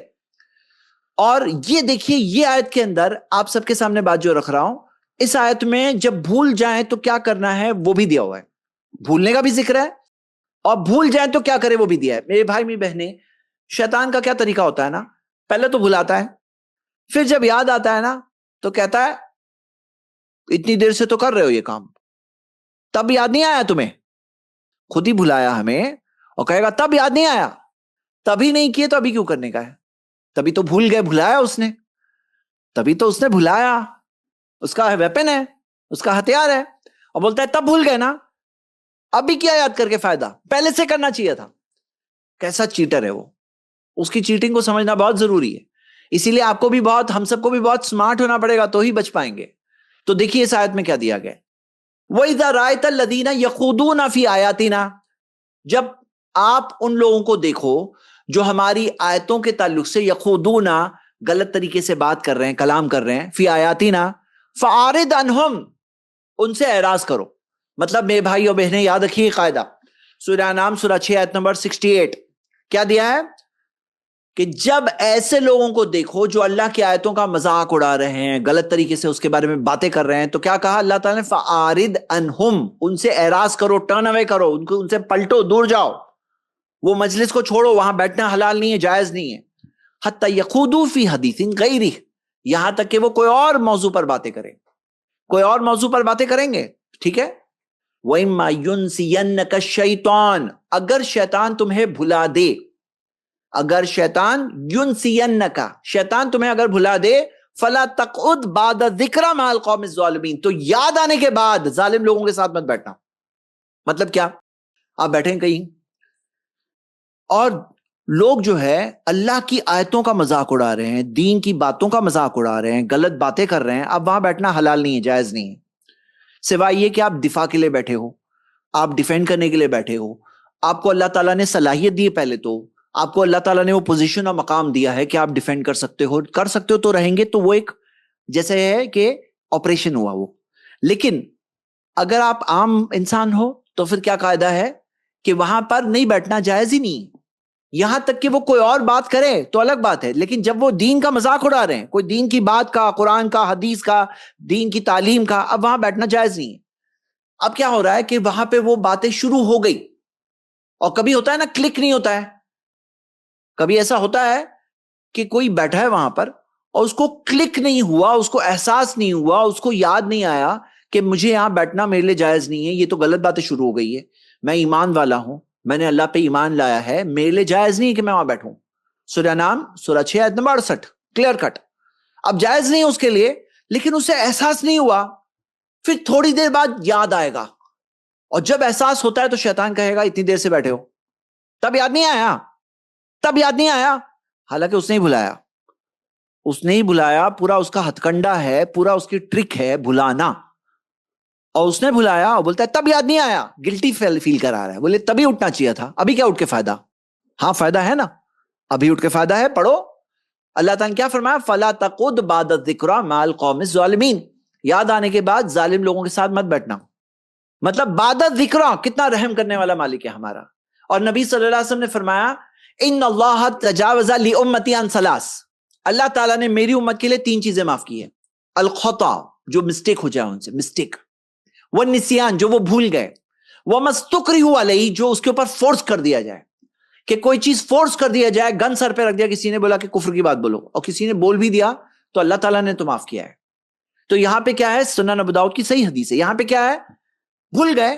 Speaker 1: اور یہ دیکھیے, یہ آیت کے اندر آپ سب کے سامنے بات جو رکھ رہا ہوں, اس آیت میں جب بھول جائیں تو کیا کرنا ہے وہ بھی دیا ہوا ہے. بھولنے کا بھی ذکر ہے, اور بھول جائیں تو کیا کرے وہ بھی دیا ہے. میرے بھائی میری بہنیں, شیطان کا کیا طریقہ ہوتا ہے نا, پہلے تو بھلاتا ہے, پھر جب یاد آتا ہے نا تو کہتا ہے اتنی دیر سے تو کر رہے ہو یہ کام, تب یاد نہیں آیا تمہیں, خود ہی بھلایا ہمیں, اور کہے گا تب یاد نہیں آیا, تبھی نہیں کیے تو ابھی کیوں کرنے کا ہے, تبھی تو بھول گئے, بھلایا اس نے, تبھی تو اس نے بھلایا, اس کا ویپن ہے, اس کا ہتھیار ہے, اور بولتا ہے تب بھول گئے نا, ابھی کیا یاد کر کے فائدہ, پہلے سے کرنا چاہیے تھا. کیسا چیٹر ہے وہ, اس کی چیٹنگ کو سمجھنا بہت ضروری ہے. اسی لیے آپ کو بھی بہت, ہم سب کو بھی بہت سمارٹ ہونا پڑے گا تو ہی بچ پائیں گے. تو دیکھیے اس آیت میں کیا دیا گیا, وَإِذَا رَأَيْتَ الَّذِينَ يَخُوضُونَ فِي آيَاتِنَا, جب آپ ان لوگوں کو دیکھو جو ہماری آیتوں کے تعلق سے یخوضون, غلط طریقے سے بات کر رہے ہیں, کلام کر رہے ہیں, فی آیاتنا فاعرض عنہم, ان سے اعراض کرو. مطلب میرے بھائی اور بہنیں یاد رکھیے قاعدہ, سورہ انعام سورہ 6 آیت نمبر 68 کیا دیا ہے کہ جب ایسے لوگوں کو دیکھو جو اللہ کی آیتوں کا مذاق اڑا رہے ہیں, غلط طریقے سے اس کے بارے میں باتیں کر رہے ہیں, تو کیا کہا اللہ تعالیٰ نے, فاعرض عنہم, ان سے اعراض کرو, ٹرن اوے کرو, ان سے پلٹو, دور جاؤ, وہ مجلس کو چھوڑو, وہاں بیٹھنا حلال نہیں ہے, جائز نہیں ہے. حتی یخوضوا فی حدیث غیرہ, یہاں تک کہ وہ کوئی اور موضوع پر باتیں کریں, کوئی اور موضوع پر باتیں کریں گے, ٹھیک ہے. وَإِمَّا يُنْسِيَنَّكَ الشَّيْطَانُ, اگر شیطان تمہیں بھلا دے, اگر شیطان يُنْسِيَنَّكَ, شیطان تمہیں اگر بھلا دے, فَلَا تَقْعُدْ بَعْدَ ذِكْرَ مَعَ الْقَوْمِ الظَّالِمِينَ, تو یاد آنے کے بعد ظالم لوگوں کے ساتھ مت بیٹھنا. مطلب کیا, آپ بیٹھیں کہیں اور لوگ جو ہے اللہ کی آیتوں کا مذاق اڑا رہے ہیں, دین کی باتوں کا مذاق اڑا رہے ہیں, غلط باتیں کر رہے ہیں, اب وہاں بیٹھنا حلال نہیں ہے, جائز نہیں ہے, سوائے یہ کہ آپ دفاع کے لیے بیٹھے ہو, آپ ڈیفینڈ کرنے کے لیے بیٹھے ہو, آپ کو اللہ تعالیٰ نے صلاحیت دی ہے، پہلے تو آپ کو اللہ تعالیٰ نے وہ پوزیشن اور مقام دیا ہے کہ آپ ڈیفینڈ کر سکتے ہو تو رہیں گے، تو وہ ایک جیسے ہے کہ آپریشن ہوا وہ. لیکن اگر آپ عام انسان ہو تو پھر کیا قاعدہ ہے کہ وہاں پر نہیں بیٹھنا جائز ہی نہیں. یہاں تک کہ وہ کوئی اور بات کرے تو الگ بات ہے، لیکن جب وہ دین کا مذاق اڑا رہے ہیں، کوئی دین کی بات کا، قرآن کا، حدیث کا، دین کی تعلیم کا، اب وہاں بیٹھنا جائز نہیں ہے. اب کیا ہو رہا ہے کہ وہاں پہ وہ باتیں شروع ہو گئی، اور کبھی ہوتا ہے نا کلک نہیں ہوتا ہے. کبھی ایسا ہوتا ہے کہ کوئی بیٹھا ہے وہاں پر اور اس کو کلک نہیں ہوا، اس کو احساس نہیں ہوا، اس کو یاد نہیں آیا کہ مجھے یہاں بیٹھنا میرے لیے جائز نہیں ہے، یہ تو غلط باتیں شروع ہو گئی ہے، میں ایمان والا ہوں، میں نے اللہ پہ ایمان لایا ہے، میرے لیے جائز نہیں ہے کہ میں وہاں بیٹھوں. سورہ نام سورہ 6 آیت نمبر 68 کلیئر کٹ. اب جائز نہیں اس کے لیے، لیکن اسے احساس نہیں ہوا، پھر تھوڑی دیر بعد یاد آئے گا، اور جب احساس ہوتا ہے تو شیطان کہے گا اتنی دیر سے بیٹھے ہو، تب یاد نہیں آیا، تب یاد نہیں آیا. حالانکہ اس نے ہی بلایا، اس نے ہی بلایا، پورا اس کا ہتھ کنڈا ہے، پورا اس کی ٹرک ہے بلانا، اور اس نے بلایا اور بولتا ہے تب یاد نہیں آیا، گلٹی فیل کرا رہا ہے. بولے تبھی اٹھنا چاہیے تھا، ابھی کیا اٹھ کے فائدہ؟ ہاں فائدہ ہے نا، ابھی اٹھ کے فائدہ ہے. پڑھو اللہ تعالیٰ نے کیا فرمایا، فلا تقعد بعد الذکری مع القوم الظالمین، یاد آنے کے بعد ظالم لوگوں کے ساتھ مت بیٹھنا. مطلب بعد الذکری، کتنا رحم کرنے والا مالک ہے ہمارا. اور نبی صلی اللہ علیہ وسلم نے فرمایا ان اللہ تجاوز لامتی عن ثلاث، اللہ تعالیٰ نے میری امت کے لیے 3 چیزیں معاف کی ہے. الخطا، جو مسٹیک ہو جائے ان سے مسٹیک، والنسیان، جو وہ بھول گئے، وما استکرہوا علیہ، جو اس کے اوپر فورس کر دیا جائے، کہ کوئی چیز فورس کر دیا جائے، گن سر پہ رکھ دیا، کسی نے بولا کہ کفر کی بات بولو، اور کسی نے بول بھی دیا تو اللہ تعالیٰ نے تو معاف کیا ہے. تو یہاں پہ کیا ہے، سنن ابو داؤد کی صحیح حدیث ہے، یہاں پہ کیا ہے، بھول گئے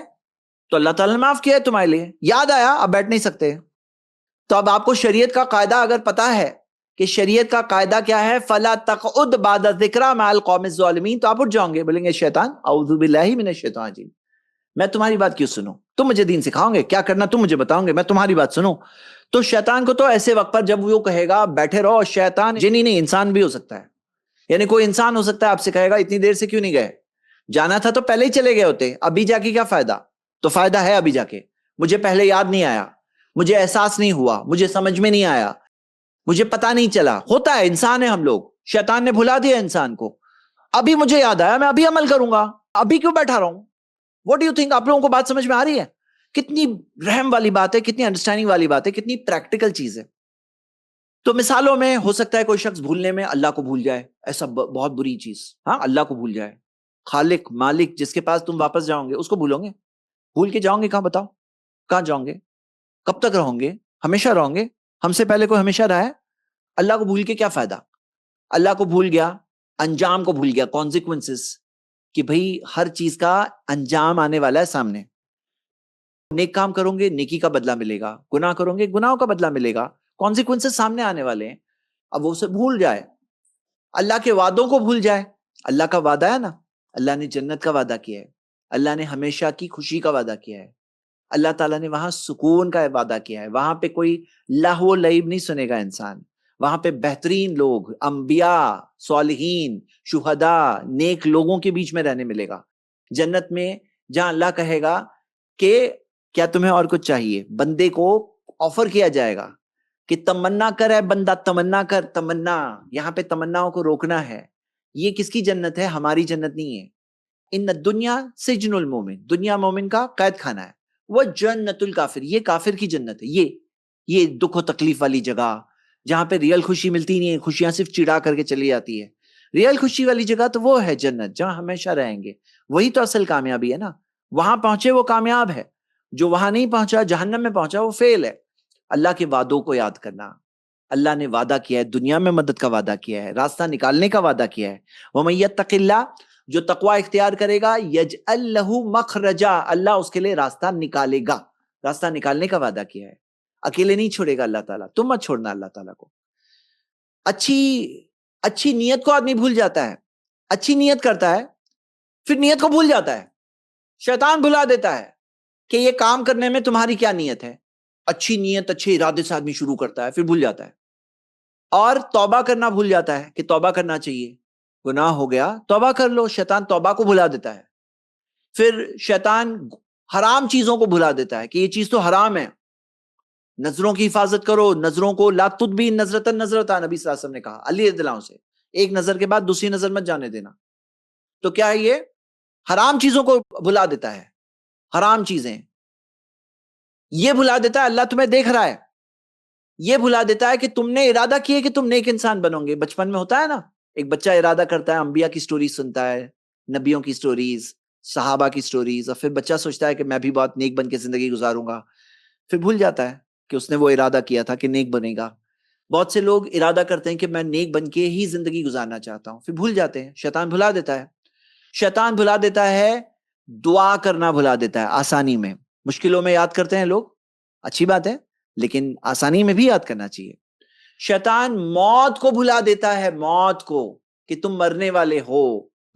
Speaker 1: تو اللہ تعالیٰ نے معاف کیا ہے تمہارے لیے، یاد آیا اب بیٹھ نہیں سکتے. تو اب آپ کو شریعت کا قاعدہ اگر پتا ہے کہ شریعت کا قاعدہ کیا ہے، فلا تقعد بعد الذکری مع القوم الظالمین، تو آپ اٹھ جاؤں گے، بولیں گے شیطان اعوذ باللہ من الشیطان الرجیم، میں تمہاری بات کیوں سنوں، تم مجھے دین سکھاؤ گے، کیا کرنا تم مجھے بتاؤ گے، میں تمہاری بات سنوں. تو شیطان کو تو ایسے وقت پر جب وہ کہے گا بیٹھے رہو، شیطان جنی نہیں انسان بھی ہو سکتا ہے، یعنی کوئی انسان ہو سکتا ہے آپ سے کہے گا اتنی دیر سے کیوں نہیں گئے، جانا تھا تو پہلے ہی چلے گئے ہوتے، ابھی جا کے کیا فائدہ. تو فائدہ ہے ابھی جا کے، مجھے پہلے یاد نہیں آیا، مجھے احساس نہیں ہوا، مجھے سمجھ میں نہیں آیا، مجھے پتا نہیں چلا. ہوتا ہے، انسان ہے ہم لوگ، شیطان نے بھلا دیا انسان کو، ابھی مجھے یاد آیا، میں ابھی عمل کروں گا، ابھی کیوں بیٹھا رہا ہوں. What do you think? آپ لوگوں کو بات سمجھ میں آ رہی ہے؟ کتنی رحم والی بات ہے، کتنی انڈرسٹینڈنگ والی بات ہے، کتنی پریکٹیکل چیز ہے. تو مثالوں میں ہو سکتا ہے کوئی شخص بھولنے میں اللہ کو بھول جائے، ایسا بہت بری چیز، ہاں اللہ کو بھول جائے. خالق مالک جس کے پاس تم واپس جاؤ گے اس کو بھولو گے؟ بھول کے جاؤ گے کہاں، بتاؤ کہاں جاؤ گے، کب تک رہو گے، ہمیشہ رہو گے؟ ہم سے پہلے کوئی ہمیشہ رہا ہے؟ اللہ کو بھول کے کیا فائدہ. اللہ کو بھول گیا، انجام کو بھول گیا، کانسیکوینسز، کہ بھئی ہر چیز کا انجام آنے والا ہے سامنے. نیک کام کرو گے نیکی کا بدلہ ملے گا، گناہ کرو گے گناہوں کا بدلہ ملے گا، کانسیکوینسز سامنے آنے والے ہیں. اب وہ اسے بھول جائے، اللہ کے وعدوں کو بھول جائے. اللہ کا وعدہ ہے نا، اللہ نے جنت کا وعدہ کیا ہے، اللہ نے ہمیشہ کی خوشی کا وعدہ کیا ہے، اللہ تعالیٰ نے وہاں سکون کا وعدہ کیا ہے، وہاں پہ کوئی لہو و لعب نہیں سنے گا انسان، وہاں پہ بہترین لوگ، انبیاء، صالحین، شہداء، نیک لوگوں کے بیچ میں رہنے ملے گا جنت میں، جہاں اللہ کہے گا کہ کیا تمہیں اور کچھ چاہیے. بندے کو آفر کیا جائے گا کہ تمنا کر ہے بندہ، تمنا کر، تمنا. یہاں پہ تمناؤں کو روکنا ہے. یہ کس کی جنت ہے؟ ہماری جنت نہیں ہے. ان الدنیا سجن المومن، دنیا مومن کا قید خانہ ہے، وہ جنت الکافر، یہ کافر کی جنت ہے. یہ دکھ و تکلیف والی جگہ جہاں پہ ریئل خوشی ملتی نہیں ہے، خوشیاں صرف چڑا کر کے چلی جاتی ہے. ریئل خوشی والی جگہ تو وہ ہے جنت، جہاں ہمیشہ رہیں گے. وہی تو اصل کامیابی ہے نا. وہاں پہنچے وہ کامیاب ہے، جو وہاں نہیں پہنچا، جہنم میں پہنچا، وہ فیل ہے. اللہ کے وعدوں کو یاد کرنا. اللہ نے وعدہ کیا ہے، دنیا میں مدد کا وعدہ کیا ہے، راستہ نکالنے کا وعدہ کیا ہے. وَمَن يَتَّقِ اللَّهَ، جو تقوی اختیار کرے گا، يَجْعَلْ لَهُ مَخْرَجًا، اللہ اس کے لیے راستہ نکالے گا. راستہ نکالنے کا وعدہ کیا ہے. اکیلے نہیں چھوڑے گا اللہ تعالیٰ، تم مت چھوڑنا اللہ تعالیٰ کو. اچھی نیت کو آدمی بھول جاتا ہے، اچھی نیت کرتا ہے پھر نیت کو بھول جاتا ہے. شیطان بھلا دیتا ہے کہ یہ کام کرنے میں تمہاری کیا نیت ہے. اچھی نیت، اچھے ارادے سے آدمی شروع کرتا ہے، پھر بھول جاتا ہے. اور توبہ کرنا بھول جاتا ہے کہ توبہ کرنا چاہیے، گناہ ہو گیا توبہ کر لو. شیطان توبہ کو بھلا دیتا ہے. پھر شیطان حرام چیزوں کو بھلا دیتا ہے کہ یہ چیز تو حرام ہے، نظروں کی حفاظت کرو، نظروں کو لا تدبی نظرتن نظرتا، نبی صلی اللہ علیہ وسلم نے کہا علی رضی اللہ عنہ سے، ایک نظر کے بعد دوسری نظر مت جانے دینا. تو کیا ہے یہ؟ حرام چیزوں کو بھلا دیتا ہے، حرام چیزیں یہ بھلا دیتا ہے اللہ تمہیں دیکھ رہا ہے، یہ بھلا دیتا ہے کہ تم نے ارادہ کیے کہ تم نیک انسان بنو گے. بچپن میں ہوتا ہے نا، ایک بچہ ارادہ کرتا ہے، انبیاء کی سٹوریز سنتا ہے، نبیوں کی سٹوریز، صحابہ کی سٹوریز، اور پھر بچہ سوچتا ہے کہ میں بھی بہت نیک بن کے زندگی گزاروں گا، پھر بھول جاتا ہے کہ اس نے وہ ارادہ کیا تھا کہ نیک بنے گا. بہت سے لوگ ارادہ کرتے ہیں کہ میں نیک بن کے ہی زندگی گزارنا چاہتا ہوں، پھر بھول جاتے ہیں. شیطان بھلا دیتا ہے، شیطان بھلا دیتا ہے، دعا کرنا بھلا دیتا ہے. آسانی میں، مشکلوں میں یاد کرتے ہیں لوگ، اچھی بات ہے، لیکن آسانی میں بھی یاد کرنا چاہیے. شیطان موت کو بھلا دیتا ہے، موت کو، کہ تم مرنے والے ہو،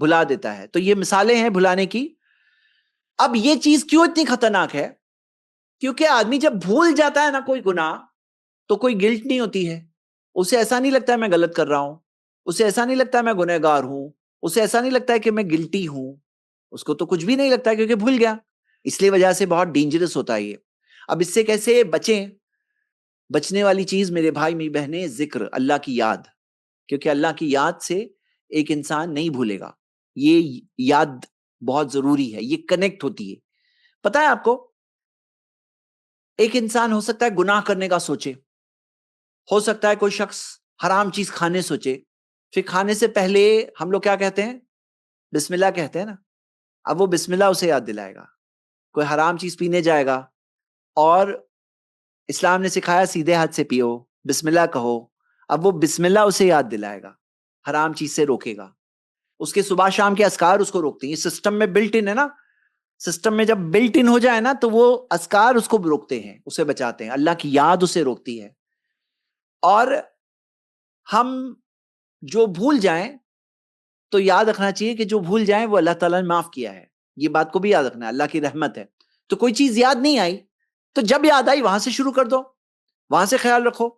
Speaker 1: بھلا دیتا ہے. تو یہ مثالیں ہیں بھلانے کی. اب یہ چیز کیوں اتنی خطرناک ہے؟ کیونکہ آدمی جب بھول جاتا ہے نا کوئی گناہ، تو کوئی گلٹ نہیں ہوتی ہے، اسے ایسا نہیں لگتا ہے میں غلط کر رہا ہوں، اسے ایسا نہیں لگتا ہے میں گنہگار ہوں، اسے ایسا نہیں لگتا ہے کہ میں گلٹی ہوں، اس کو تو کچھ بھی نہیں لگتا ہے کیونکہ بھول گیا. اس لیے وجہ سے بہت ڈینجرس ہوتا ہے یہ. اب اس سے کیسے بچیں؟ بچنے والی چیز میرے بھائی میری بہنیں، ذکر، اللہ کی یاد. کیونکہ اللہ کی یاد سے ایک انسان نہیں بھولے گا. یہ یاد بہت ضروری ہے، یہ کنیکٹ ہوتی ہے. پتہ ہے آپ کو، ایک انسان ہو سکتا ہے گناہ کرنے کا سوچے، ہو سکتا ہے کوئی شخص حرام چیز کھانے سوچے، پھر کھانے سے پہلے ہم لوگ کیا کہتے ہیں؟ بسم اللہ کہتے ہیں نا. اب وہ بسم اللہ اسے یاد دلائے گا. کوئی حرام چیز پینے جائے گا، اور اسلام نے سکھایا سیدھے ہاتھ سے پیو، بسم اللہ کہو. اب وہ بسم اللہ اسے یاد دلائے گا، حرام چیز سے روکے گا. اس کے صبح شام کے اذکار اس کو روکتے ہیں. یہ سسٹم میں بلٹ ان ہے نا. سسٹم میں جب بلٹ ان ہو جائے نا تو وہ اذکار اس کو روکتے ہیں، اسے بچاتے ہیں. اللہ کی یاد اسے روکتی ہے. اور ہم جو بھول جائیں تو یاد رکھنا چاہیے کہ جو بھول جائیں وہ اللہ تعالیٰ نے معاف کیا ہے. یہ بات کو بھی یاد رکھنا ہے، اللہ کی رحمت ہے. تو کوئی چیز یاد نہیں آئی تو جب یاد آئی وہاں سے شروع کر دو، وہاں سے خیال رکھو.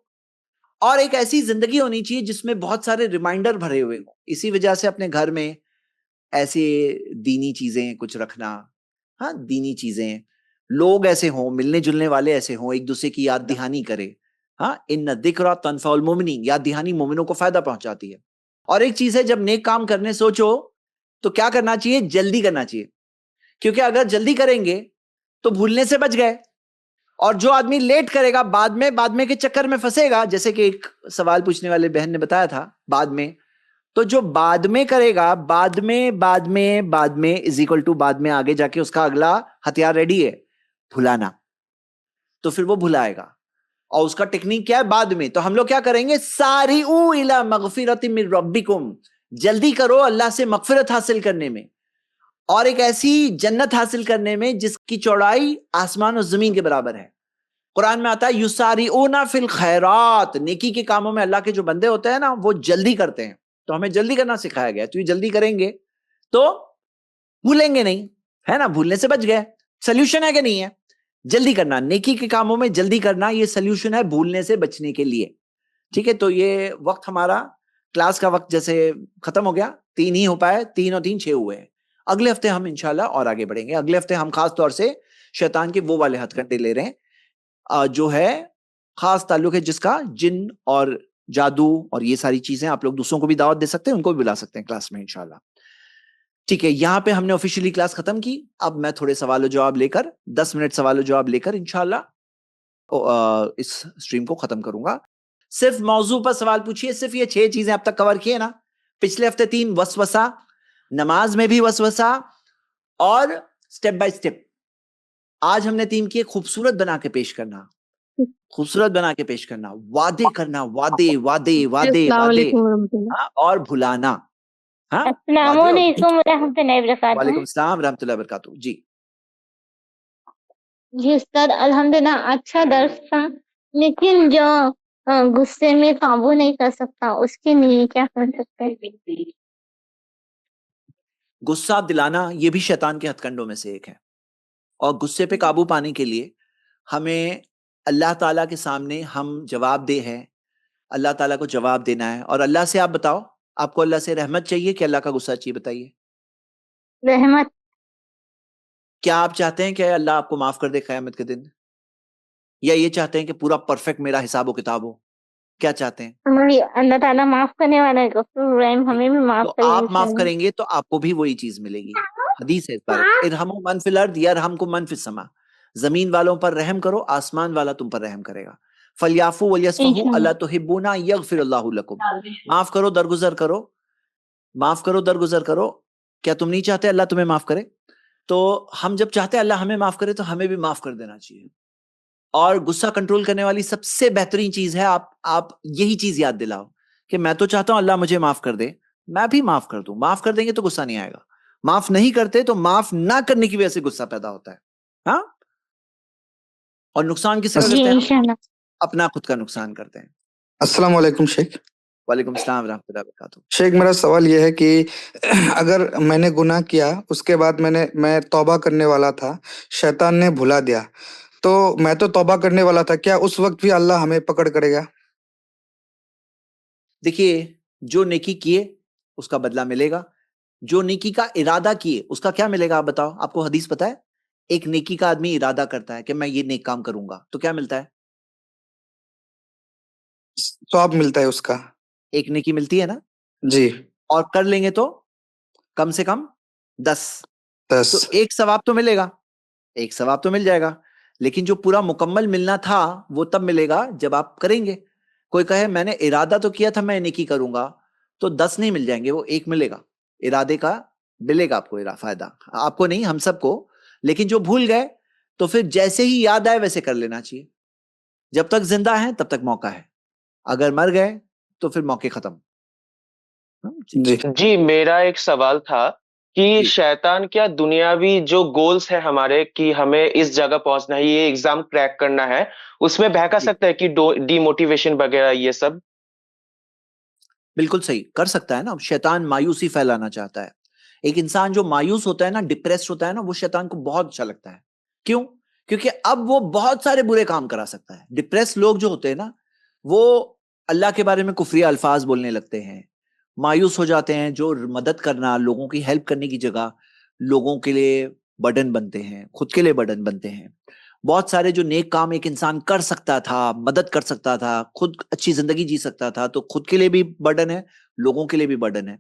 Speaker 1: اور ایک ایسی زندگی ہونی چاہیے جس میں بہت سارے ریمائنڈر بھرے ہوئے ہوں. اسی وجہ سے اپنے گھر میں ایسے دینی چیزیں کچھ رکھنا، ہاں دینی چیزیں، لوگ ایسے ہوں، ملنے جلنے والے ایسے ہوں، ایک دوسرے کی یاد دہانی کرے. ہاں ان الذکر تنفع المؤمنین، یاد دہانی مومنوں کو فائدہ پہنچاتی ہے. اور ایک چیز ہے، جب نیک کام کرنے سوچو تو کیا کرنا چاہیے؟ جلدی کرنا چاہیے. کیونکہ اگر جلدی کریں گے تو بھولنے سے بچ گئے، اور جو آدمی لیٹ کرے گا بعد میں کے چکر میں پھنسے گا. جیسے کہ ایک سوال پوچھنے والے بہن نے بتایا تھا بعد میں، تو جو بعد میں کرے گا، بعد میں از اکول ٹو بعد میں آگے جا کے اس کا اگلا ہتھیار ریڈی ہے، بھلانا. تو پھر وہ بھلائے گا. اور اس کا ٹیکنیک کیا ہے؟ بعد میں. تو ہم لوگ کیا کریں گے؟ سارعوا الی مغفرۃ من ربکم، جلدی کرو اللہ سے مغفرت حاصل کرنے میں، اور ایک ایسی جنت حاصل کرنے میں جس کی چوڑائی آسمان اور زمین کے برابر ہے. قرآن میں آتا ہے یسارعون فی الخیرات، نیکی کے کاموں میں اللہ کے جو بندے ہوتے ہیں نا وہ جلدی کرتے ہیں. تو ہمیں جلدی کرنا سکھایا گیا. تو یہ جلدی کریں گے تو بھولیں گے نہیں، ہے نا، بھولنے سے بچ گئے. سلیوشن ہے کہ نہیں ہے؟ جلدی کرنا، نیکی کے کاموں میں جلدی کرنا، یہ سلیوشن ہے بھولنے سے بچنے کے لیے. ٹھیک ہے. تو یہ وقت ہمارا کلاس کا وقت جیسے ختم ہو گیا، 3 ہی ہو پائے، 3 اور 3 6 ہوئے ہیں. اگلے ہفتے ہم انشاءاللہ اور آگے بڑھیں گے. اگلے ہفتے ہم خاص طور سے شیطان کے وہ والے ہتھ کنڈے لے رہے ہیں جو ہے خاص تعلق ہے جس کا جن اور جادو اور یہ ساری چیزیں. آپ لوگ دوسروں کو بھی دعوت دے سکتے ہیں، ان کو بھی بلا سکتے ہیں کلاس میں انشاءاللہ. ٹھیک ہے. یہاں پہ ہم نے آفیشیلی کلاس ختم کی. اب میں تھوڑے سوال و جواب لے کر 10 منٹ سوال و جواب لے کر انشاءاللہ اس سٹریم کو ختم کروں گا. صرف موضوع پر سوال پوچھیے. صرف یہ 6 چیزیں اب تک کور کیے نا. پچھلے ہفتے 3 وسوسہ، نماز میں بھی وسوسہ، اور سٹیپ بائی سٹیپ. آج ہم نے 3 کیے، خوبصورت بنا کے پیش کرنا، خوبصورت بنا کے پیش کرنا، وعدے کرنا، وعدے وعدے وعدے
Speaker 7: السلام
Speaker 1: وعدے،
Speaker 7: علیکم ورحمۃ اللہ.
Speaker 1: ہاں، اور بھلانا. ہاں،
Speaker 7: السلام
Speaker 1: وعدے اور
Speaker 7: علیکم ورحمۃ اللہ وبرکاتہ.
Speaker 1: وعلیکم السلام ورحمۃ اللہ وبرکاتہ. جی
Speaker 7: جی استاد، الحمدللہ اچھا درس تھا، لیکن جو غصے میں قابو نہیں کر سکتا اس کے لیے کیا کر سکتے ہیں؟
Speaker 1: غصہ دلانا یہ بھی شیطان کے ہتھ کنڈوں میں سے ایک ہے. اور غصے پہ قابو پانے کے لیے ہمیں اللہ تعالیٰ کے سامنے ہم جواب دہ ہیں، اللہ تعالیٰ کو جواب دینا ہے. اور اللہ سے آپ بتاؤ، آپ کو اللہ سے رحمت چاہیے کہ اللہ کا غصہ چاہیے؟ بتائیے.
Speaker 7: رحمت.
Speaker 1: کیا آپ چاہتے ہیں کہ اللہ آپ کو معاف کر دے قیامت کے دن؟ یا یہ چاہتے ہیں کہ پورا پرفیکٹ میرا حساب و کتاب ہو؟ کیا چاہتے ہیں؟
Speaker 7: ہماری اللہ تعالیٰ معاف کرنے والا ہے، غفور الرحیم، ہمیں بھی معاف
Speaker 1: تو
Speaker 7: کرے
Speaker 1: آپ معاف
Speaker 7: انشاءاللہ۔
Speaker 1: کریں گے تو آپ کو بھی وہی چیز ملے گی. حدیث ہے اس بارے میں، ارحموا من فی الارض یرحمکم من فی السماء. زمین والوں پر رحم کرو، آسمان والا تم پر رحم کرے گا. فلیعفوا ولیصفحوا الا تحبون ان یغفر اللہ لکم. معاف کرو، درگزر کرو، معاف کرو، درگزر کرو. کیا تم نہیں چاہتے اللہ تمہیں معاف کرے؟ تو ہم جب چاہتے ہیں اللہ ہمیں معاف کرے تو ہمیں بھی معاف کر دینا چاہیے. اور غصہ کنٹرول کرنے والی سب سے بہترین چیز ہے آپ یہی چیز یاد دلاؤ کہ میں تو چاہتا ہوں اللہ مجھے معاف کر دے، میں بھی معاف کر دوں. معاف کر دیں گے تو غصہ نہیں آئے گا. معاف نہیں کرتے تو معاف نہ کرنے کی وجہ سے غصہ پیدا ہوتا ہے. ہاں، اور نقصان کس کا
Speaker 7: جی
Speaker 1: کرتے ہیں؟
Speaker 7: انشاءاللہ۔
Speaker 1: اپنا خود کا نقصان کرتے ہیں.
Speaker 13: السلام علیکم شیخ.
Speaker 1: وعلیکم السلام ورحمۃ اللہ وبرکاتہ.
Speaker 13: شیخ میرا سوال یہ ہے کہ اگر میں نے گناہ کیا، اس کے بعد میں توبہ کرنے والا تھا، شیطان نے بھلا دیا، تو میں تو توبہ کرنے والا تھا، کیا اس وقت بھی اللہ ہمیں پکڑ کرے گا؟
Speaker 1: دیکھیے، جو نیکی کیے اس کا بدلہ ملے گا، جو نیکی کا ارادہ کیے اس کا کیا ملے گا؟ آپ بتاؤ. آپ کو حدیث پتہ ہے؟ ایک نیکی کا آدمی ارادہ کرتا ہے کہ میں یہ نیک کام کروں گا تو کیا ملتا ہے؟
Speaker 13: ثواب ملتا ہے اس کا.
Speaker 1: ایک نیکی ملتی ہے نا
Speaker 13: جی.
Speaker 1: اور کر لیں گے تو کم سے کم 10. تو ایک ثواب تو ملے گا، ایک ثواب تو مل جائے گا. لیکن جو پورا مکمل ملنا تھا وہ تب ملے گا جب آپ کریں گے. کوئی کہے میں نے ارادہ تو کیا تھا میں نیکی کروں گا، تو 10 نہیں مل جائیں گے، وہ 1 ملے گا. ارادے کا ملے گا آپ کو فائدہ، آپ کو نہیں، ہم سب کو. لیکن جو بھول گئے تو پھر جیسے ہی یاد آئے ویسے کر لینا چاہیے. جب تک زندہ ہیں تب تک موقع ہے، اگر مر گئے تو پھر موقع ختم.
Speaker 6: جی میرا ایک سوال تھا کہ شیطان کیا دنیاوی جو گولز ہے ہمارے کہ ہمیں اس جگہ پہنچنا ہے، یہ ایگزام کریک کرنا ہے، اس میں بہکا سکتا ہے کہ ڈی موٹیویشن وغیرہ یہ سب؟
Speaker 1: بالکل صحیح کر سکتا ہے نا. شیطان مایوسی پھیلانا چاہتا ہے. ایک انسان جو مایوس ہوتا ہے نا، ڈپریسڈ ہوتا ہے نا، وہ شیطان کو بہت اچھا لگتا ہے. کیوں؟ کیونکہ اب وہ بہت سارے برے کام کرا سکتا ہے. ڈپریس لوگ جو ہوتے ہیں نا، وہ اللہ کے بارے میں کفری الفاظ بولنے لگتے ہیں، مایوس ہو جاتے ہیں. جو مدد کرنا، لوگوں کی ہیلپ کرنے کی جگہ لوگوں کے لیے برڈن بنتے ہیں، خود کے لیے برڈن بنتے ہیں. بہت سارے جو نیک کام ایک انسان کر سکتا تھا، مدد کر سکتا تھا، خود اچھی زندگی جی سکتا تھا، تو خود کے لیے بھی برڈن ہے، لوگوں کے لیے بھی برڈن ہے.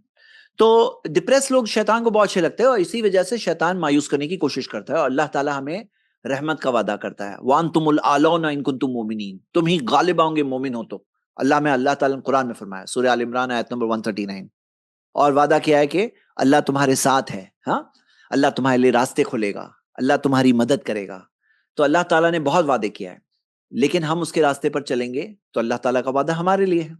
Speaker 1: تو ڈپریس لوگ شیطان کو بہت اچھے لگتے ہیں، اور اسی وجہ سے شیطان مایوس کرنے کی کوشش کرتا ہے. اور اللہ تعالیٰ ہمیں رحمت کا وعدہ کرتا ہے، وَأَنْتُمُ الْأَعْلَوْنَ إِن كُنتُم مُؤْمِنِينَ. تم ہی غالب آؤ گے مومن ہو تو. اللہ تعالیٰ نے قرآن میں فرمایا، سورہ آل عمران آیت نمبر 139. اور وعدہ کیا ہے کہ اللہ تمہارے ساتھ ہے. ہاں، اللہ تمہارے لیے راستے کھولے گا، اللہ تمہاری مدد کرے گا. تو اللہ تعالیٰ نے بہت وعدے کیا ہے، لیکن ہم اس کے راستے پر چلیں گے تو اللہ تعالیٰ کا وعدہ ہمارے لیے ہے.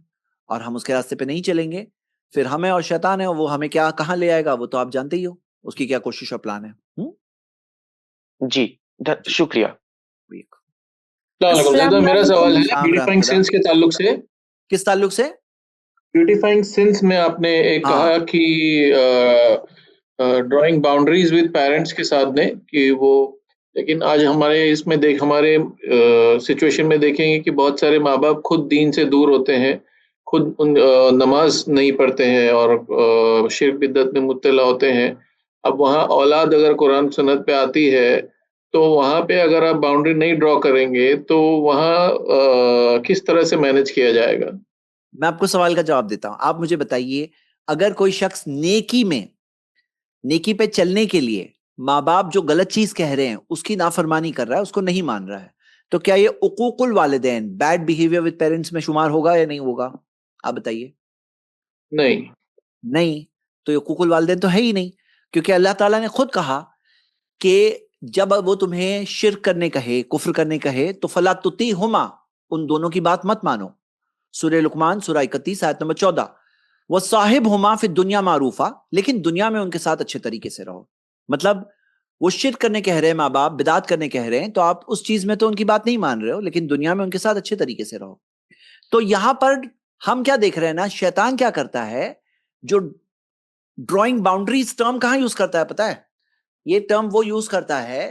Speaker 1: اور ہم اس کے راستے پہ نہیں چلیں گے، پھر ہمیں اور شیطان ہے وہ ہمیں کہاں لے آئے گا، وہ تو آپ جانتے ہی ہو اس کی کیا کوشش اور پلان ہے.
Speaker 6: جی شکریہ.
Speaker 14: میرا سوال ہے بیوٹیفائنگ سینس کے تعلق سے.
Speaker 1: کس تعلق سے؟
Speaker 14: بیوٹیفائنگ سینس میں آپ نے ایک کہا کہ ڈرائنگ باؤنڈریز ود پیرنٹس کے ساتھ نے کہ وہ، لیکن آج ہمارے اس میں ہمارے سچویشن میں دیکھیں گے کہ بہت سارے ماں باپ خود دین سے دور ہوتے ہیں، خود نماز نہیں پڑھتے ہیں اور شرک بدعت میں مبتلا ہوتے ہیں. اب وہاں اولاد اگر قرآن سنت پہ آتی ہے تو وہاں پہ اگر آپ باؤنڈری نہیں ڈرا کریں گے تو وہاں کس طرح سے مینج کیا جائے گا؟
Speaker 1: میں آپ کو سوال کا جواب دیتا ہوں. آپ مجھے بتائیے، اگر کوئی شخص نیکی پہ چلنے کے لیے ماں باپ جو غلط چیز کہہ رہے ہیں اس کی نافرمانی کر رہا ہے، اس کو نہیں مان رہا ہے، تو کیا یہ عقوق الوالدین، بیڈ بیہیویئر ود پیرنٹس میں شمار ہوگا یا نہیں ہوگا؟ آپ بتائیے. نہیں، تو یہ عقوق الوالدین تو ہے ہی نہیں، کیونکہ اللہ تعالیٰ نے خود کہا کہ جب وہ تمہیں شرک کرنے کہے، کفر کرنے کہے تو فلا تطیعہما، ان دونوں کی بات مت مانو. سورہ لقمان سورہ 31 آیت نمبر 14. وَصَاحِبْهُمَا فِي الدُّنْيَا مَعْرُوفًا، لیکن دنیا میں ان کے ساتھ اچھے طریقے سے رہو. مطلب وہ شرک کرنے کہہ رہے ہیں ماں باپ، بدعت کرنے کہہ رہے ہیں، تو آپ اس چیز میں تو ان کی بات نہیں مان رہے ہو، لیکن دنیا میں ان کے ساتھ اچھے طریقے سے رہو. تو یہاں پر ہم کیا دیکھ رہے ہیں نا، شیطان کیا کرتا ہے، جو ڈرائنگ باؤنڈریز ٹرم کہاں یوز کرتا ہے پتا ہے؟ یہ ٹرم وہ یوز کرتا ہے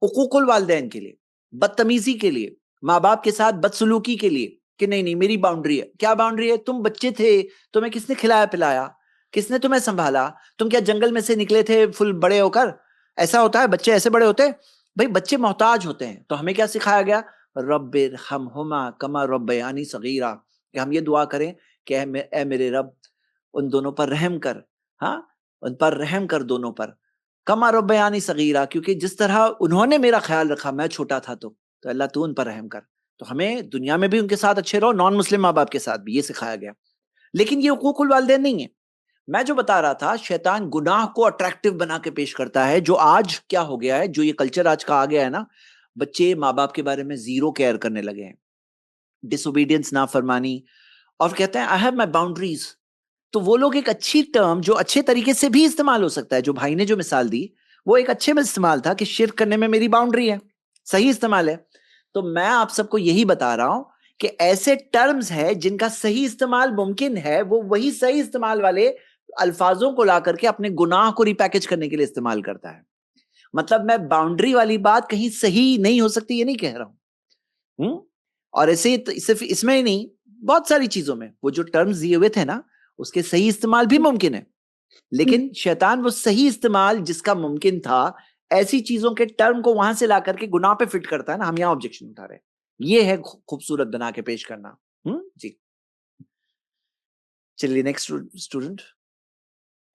Speaker 1: حقوق الوالدین کے لیے، بدتمیزی کے لیے، ماں باپ کے ساتھ بدسلوکی کے لیے، کہ نہیں میری باؤنڈری ہے. کیا باؤنڈری ہے؟ تم بچے تھے، تمہیں کس نے کھلایا پلایا، کس نے تمہیں سنبھالا، تم کیا جنگل میں سے نکلے تھے فل بڑے ہو کر؟ ایسا ہوتا ہے، بچے ایسے بڑے ہوتے ہیں بھائی، بچے محتاج ہوتے ہیں. تو ہمیں کیا سکھایا گیا؟ رب ارحمہما کما ربیانی صغیرا، کہ ہم یہ دعا کریں کہ اے میرے رب ان دونوں پر رحم کر، ہاں ان پر رحم کر دونوں پر، کما ربیانی صغیرا، کیونکہ جس طرح انہوں نے میرا خیال رکھا میں چھوٹا تھا تو اللہ تو ان پر رحم کر۔ تو ہمیں دنیا میں بھی ان کے ساتھ اچھے رہو، نان مسلم ماں باپ کے ساتھ بھی، یہ سکھایا گیا۔ لیکن یہ حقوق الوالدین نہیں ہے۔ میں جو بتا رہا تھا، شیطان گناہ کو اٹریکٹیو بنا کے پیش کرتا ہے، جو آج کیا ہو گیا ہے، جو یہ کلچر آج کا آ گیا ہے نا، بچے ماں باپ کے بارے میں زیرو کیئر کرنے لگے ہیں، ڈس اوبیڈینس، نافرمانی، اور کہتے ہیں آئی ہیو مائی باؤنڈریز۔ تو وہ لوگ ایک اچھی ٹرم جو اچھے طریقے سے بھی استعمال ہو سکتا ہے، جو بھائی نے جو مثال دی وہ ایک اچھے میں استعمال تھا کہ شرک کرنے میں میری باؤنڈری ہے، صحیح استعمال ہے۔ تو میں آپ سب کو یہی بتا رہا ہوں کہ ایسے ٹرمز ہے جن کا صحیح استعمال ممکن ہے، وہ وہی صحیح استعمال والے الفاظوں کو لا کر کے اپنے گناہ کو ریپیکج کرنے کے لیے استعمال کرتا ہے۔ مطلب میں باؤنڈری والی بات کہیں صحیح نہیں ہو سکتی یہ نہیں کہہ رہا ہوں، اور ایسے صرف اس میں ہی نہیں، بہت ساری چیزوں میں وہ جو ٹرمز دیے ہوئے تھے نا اس کے صحیح استعمال بھی ممکن ہے، لیکن شیطان وہ صحیح استعمال جس کا ممکن تھا ایسی چیزوں کے ٹرم کو وہاں سے لا کر کے گناہ پہ فٹ کرتا ہے نا، ہم یہاں آبجیکشن اٹھا رہے ہیں۔ یہ ہے خوبصورت بنا کے پیش کرنا۔ جی چلیے نیکسٹ اسٹوڈنٹ۔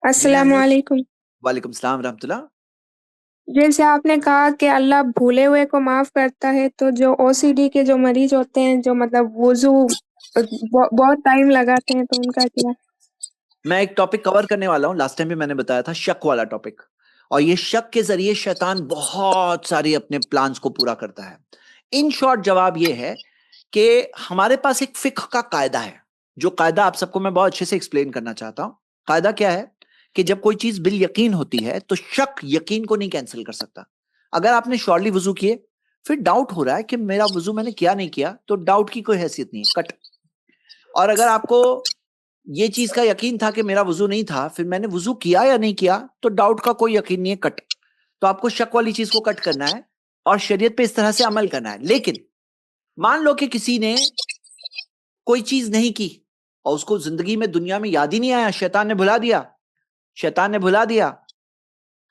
Speaker 15: السلام علیکم۔
Speaker 1: وعلیکم السلام ورحمۃ اللہ۔
Speaker 15: جیسے آپ نے کہا کہ اللہ بھولے ہوئے کو معاف کرتا ہے، تو جو او سی ڈی کے جو مریض ہوتے ہیں، جو مطلب وضو بہت ٹائم لگاتے ہیں، تو ان کا کیا؟
Speaker 1: میں ایک ٹاپک کور کرنے والا ہوں، لاسٹ ٹائم بھی میں نے بتایا تھا، شک والا ٹاپک، اور یہ شک کے ذریعے شیطان بہت ساری اپنے پلانز کو پورا کرتا ہے۔ ان شارٹ جواب یہ ہے کہ ہمارے پاس ایک فقہ کا قاعدہ ہے، جو قاعدہ آپ سب کو میں بہت اچھے سے ایکسپلین کرنا چاہتا ہوں۔ قاعدہ کیا ہے کہ جب کوئی چیز بالیقین ہوتی ہے تو شک یقین کو نہیں کینسل کر سکتا۔ اگر آپ نے شورلی وضو کیے، پھر ڈاؤٹ ہو رہا ہے کہ میرا وضو میں نے کیا نہیں کیا، تو ڈاؤٹ کی کوئی حیثیت نہیں ہے، کٹ۔ اور اگر آپ کو یہ چیز کا یقین تھا کہ میرا وضو نہیں تھا، پھر میں نے وضو کیا یا نہیں کیا، تو ڈاؤٹ کا کوئی یقین نہیں ہے، کٹ۔ تو آپ کو شک والی چیز کو کٹ کرنا ہے اور شریعت پہ اس طرح سے عمل کرنا ہے۔ لیکن مان لو کہ کسی نے کوئی چیز نہیں کی اور اس کو زندگی میں دنیا میں یاد ہی نہیں آیا، شیطان نے بھلا دیا،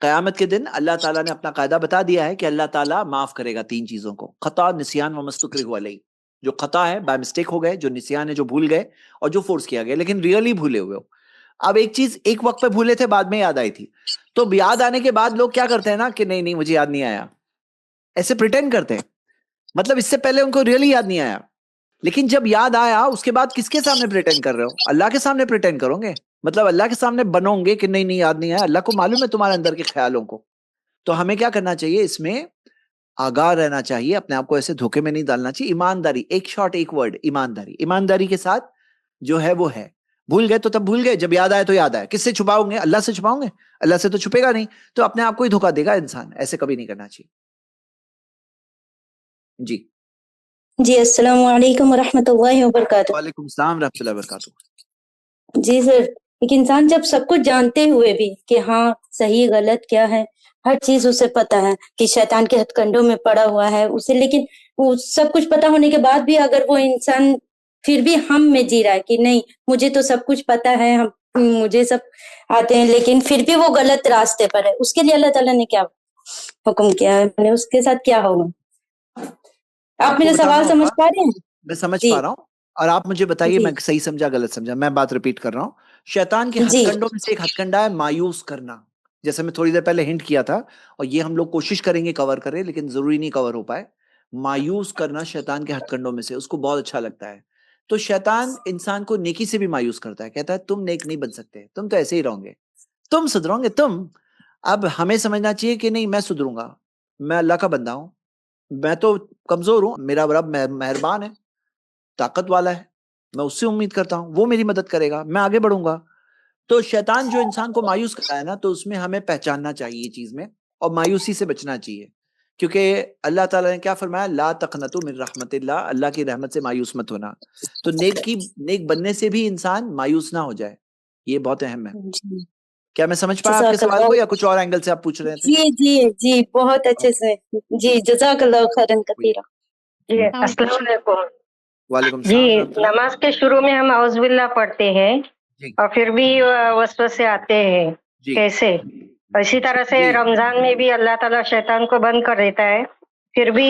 Speaker 1: قیامت کے دن اللہ تعالیٰ نے اپنا قاعدہ بتا دیا ہے کہ اللہ تعالیٰ معاف کرے گا تین چیزوں کو، خطا، نسیان و مستکرہ علیہ۔ جو خطا ہے بائی مسٹیک ہو گئے، جو نسیان ہے جو بھول گئے، اور جو فورس کیا گیا لیکن ریئلی بھولے ہوئے ہو۔ اب ایک چیز ایک وقت پہ بھولے تھے، بعد میں یاد آئی تھی، تو یاد آنے کے بعد لوگ کیا کرتے ہیں نا کہ نہیں مجھے یاد نہیں آیا، ایسے پریٹینڈ کرتے ہیں، مطلب اس سے پہلے ان کو ریئلی یاد نہیں آیا، لیکن جب یاد آیا اس کے بعد کس کے سامنے پریٹینڈ کر رہے ہو؟ اللہ کے سامنے پریٹینڈ کرو گے، مطلب اللہ کے سامنے بنو گے کہ نہیں یاد نہیں آیا، اللہ کو معلوم ہے تمہارے اندر کے خیالوں کو۔ تو ہمیں کیا کرنا چاہیے؟ اس میں آگاہ رہنا چاہیے، اپنے آپ کو ایسے دھوکے میں نہیں ڈالنا چاہیے۔ ایمانداری، ایک شارٹ ایک ورڈ، ایمانداری کے ساتھ جو ہے وہ ہے۔ بھول گئے تو تب بھول گئے، جب یاد آئے تو یاد آئے۔ کس سے چھپاؤں گے؟ اللہ سے چھپاؤں گے؟ اللہ سے تو چھپے گا نہیں، تو اپنے آپ کو ہی دھوکا دے گا انسان، ایسے کبھی نہیں کرنا چاہیے۔
Speaker 16: جی السلام علیکم ورحمۃ اللہ وبرکاتہ۔
Speaker 1: وعلیکم السلام ورحمۃ اللہ وبرکاتہ۔
Speaker 16: جی سر، ایک انسان جب سب کچھ جانتے ہوئے بھی کہ ہاں صحیح غلط کیا ہے، ہر چیز اسے پتا ہے کہ شیطان کے ہتھ کنڈوں میں پڑا ہوا ہے اسے، لیکن وہ سب کچھ پتا ہونے کے بعد بھی اگر وہ انسان پھر بھی ہم میں جی رہا ہے کہ نہیں مجھے تو سب کچھ پتا ہے، مجھے سب آتے ہیں، لیکن پھر بھی وہ غلط راستے پر ہے، اس کے لیے اللہ تعالیٰ نے کیا حکم کیا ہے؟ اس کے ساتھ کیا ہوگا؟ آپ میرا سوال سمجھ پا رہے ہیں؟
Speaker 1: میں سمجھ پا رہا ہوں، اور آپ مجھے بتائیے میں صحیح سمجھا غلط سمجھا۔ میں بات ریپیٹ کر رہا ہوں، شیطان کے ہتھ کنڈوں میں سے ایک ہتھ کنڈا ہے مایوس کرنا، جیسے میں تھوڑی دیر پہلے ہنٹ کیا تھا، اور یہ ہم لوگ کوشش کریں گے کور کریں، لیکن ضروری نہیں کور ہو پائے۔ مایوس کرنا شیطان کے ہتھ کنڈوں میں سے، اس کو بہت اچھا لگتا ہے۔ تو شیطان انسان کو نیکی سے بھی مایوس کرتا ہے، کہتا ہے تم نیک نہیں بن سکتے، تم تو ایسے ہی رہو گے، تم سدھرو گے تم۔ اب ہمیں سمجھنا چاہیے کہ نہیں، میں سدھروں گا، میں اللہ کا بندہ ہوں، میں تو کمزور ہوں، میرا رب مہربان ہے، طاقت والا ہے، میں اس سے امید کرتا ہوں وہ میری مدد کرے گا، میں آگے بڑھوں گا۔ تو شیطان جو انسان کو مایوس کرتا ہے نا، تو اس میں ہمیں پہچاننا چاہیے یہ چیز میں، اور مایوسی سے بچنا چاہیے، کیونکہ اللہ تعالیٰ نے کیا فرمایا؟ لا تقنطوا من رحمت اللہ، اللہ کی رحمت سے مایوس مت ہونا۔ تو نیک بننے سے بھی انسان مایوس نہ ہو جائے، یہ بہت اہم ہے۔ کیا میں سمجھ پایا آپ کے سوال کو، یا کچھ اور اینگل سے آپ پوچھ رہے تھے؟
Speaker 16: جی بہت اچھے سے، جی جزاک اللہ خیرا کثیرا۔
Speaker 3: جی السلام علیکم۔
Speaker 1: وعلیکم
Speaker 3: جی
Speaker 1: السلام۔
Speaker 3: نماز کے شروع میں ہم اعوذ باللہ پڑھتے ہیں اور پھر بھی وسوسے آتے ہیں، کیسے؟ اسی طرح سے رمضان میں بھی اللہ تعالیٰ شیطان کو بند کر دیتا ہے، پھر بھی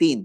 Speaker 1: 3,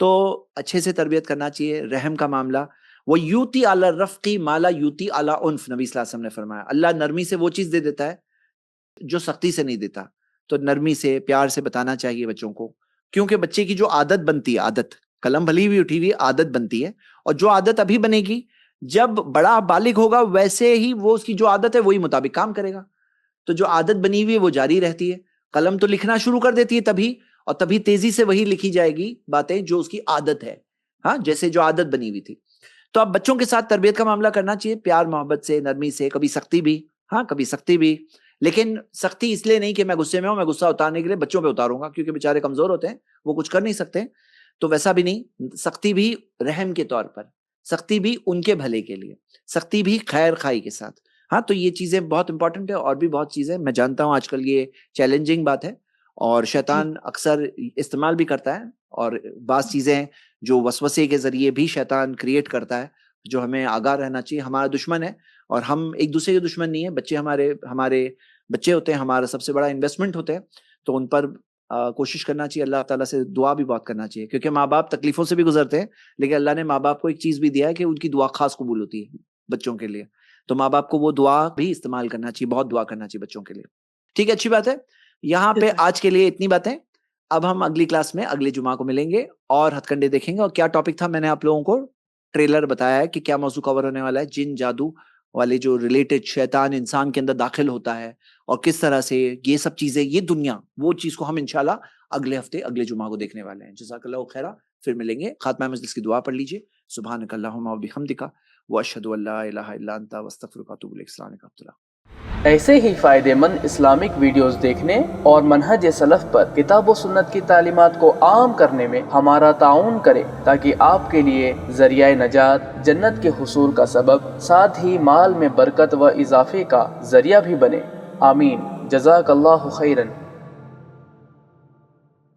Speaker 1: تو اچھے سے تربیت کرنا چاہیے. رحم کا معاملہ, وہ یوتی اعلی رفقی مالا یوتی اعلی عنف, نبی صلی اللہ علیہ وسلم نے فرمایا اللہ نرمی سے وہ چیز دے دیتا ہے جو سختی سے نہیں دیتا. تو نرمی سے پیار سے بتانا چاہیے بچوں کو, کیونکہ بچے کی جو عادت بنتی ہے, عادت قلم بھلی ہوئی اٹھی ہوئی عادت بنتی ہے, اور جو عادت ابھی بنے گی جب بڑا بالغ ہوگا ویسے ہی وہ اس کی جو عادت ہے وہی مطابق کام کرے گا. تو جو عادت بنی ہوئی ہے وہ جاری رہتی ہے. قلم تو لکھنا شروع کر دیتی ہے تبھی, اور تبھی تیزی سے وہی لکھی جائے گی باتیں جو اس کی عادت ہے, ہاں جیسے جو عادت بنی ہوئی تھی. تو اب بچوں کے ساتھ تربیت کا معاملہ کرنا چاہیے پیار محبت سے, نرمی سے, کبھی سختی بھی, ہاں کبھی سختی بھی, لیکن سختی اس لیے نہیں کہ میں غصے میں ہوں, میں غصہ اتارنے کے لیے بچوں پہ اتاروں گا کیونکہ بیچارے کمزور ہوتے ہیں, وہ کچھ کر نہیں سکتے, تو ویسا بھی نہیں. سختی بھی رحم کے طور پر, سختی بھی ان کے بھلے کے لیے, سختی بھی خیر خائی کے ساتھ. ہاں تو یہ چیزیں بہت امپورٹنٹ ہے, اور بھی بہت چیزیں میں جانتا ہوں آج کل یہ چیلنجنگ بات ہے, اور شیطان اکثر استعمال بھی کرتا ہے, اور بعض چیزیں جو وسوسے کے ذریعے بھی شیطان کریٹ کرتا ہے جو ہمیں آگاہ رہنا چاہیے. ہمارا دشمن ہے اور ہم ایک دوسرے کے دشمن نہیں ہیں. بچے ہمارے بچے ہوتے ہیں, ہمارا سب سے بڑا انویسٹمنٹ ہوتے ہیں, تو ان پر کوشش کرنا چاہیے, اللہ تعالیٰ سے دعا بھی بہت کرنا چاہیے, کیونکہ ماں باپ تکلیفوں سے بھی گزرتے ہیں, لیکن اللہ نے ماں باپ کو ایک چیز بھی دیا ہے کہ ان کی دعا خاص قبول ہوتی ہے بچوں کے لیے. تو ماں باپ کو وہ دعا بھی استعمال کرنا چاہیے, بہت دعا کرنا چاہیے بچوں کے لیے. ٹھیک ہے, اچھی بات ہے. یہاں پہ آج کے لیے اتنی باتیں. اب ہم اگلی کلاس میں اگلے جمعہ کو ملیں گے اور ہتھ کنڈے دیکھیں گے. اور کیا ٹاپک تھا میں نے آپ لوگوں کو ٹریلر بتایا ہے کہ کیا موضوع کور ہونے والا ہے, جن جادو والے جو ریلیٹڈ شیطان انسان کے اندر داخل ہوتا ہے اور کس طرح سے یہ سب چیزیں, یہ دنیا, وہ چیز کو ہم انشاءاللہ اگلے ہفتے اگلے جمعہ کو دیکھنے والے ہیں. جزاک اللہ خیرہ. پھر ملیں گے. خاتمہ مجلس کی دعا پڑھ لیجئے. سبحانک اللہم و بحمدک واشہد ان لا الہ الا انت واستغفرک واتوب الیک. السلام علیکم.
Speaker 17: ایسے ہی فائدہ مند اسلامک ویڈیوز دیکھنے اور منہج سلف پر کتاب و سنت کی تعلیمات کو عام کرنے میں ہمارا تعاون کریں تاکہ آپ کے لیے ذریعہ نجات, جنت کے حصول کا سبب, ساتھ ہی مال میں برکت و اضافے کا ذریعہ بھی بنے. آمین. جزاک اللہ خیرن.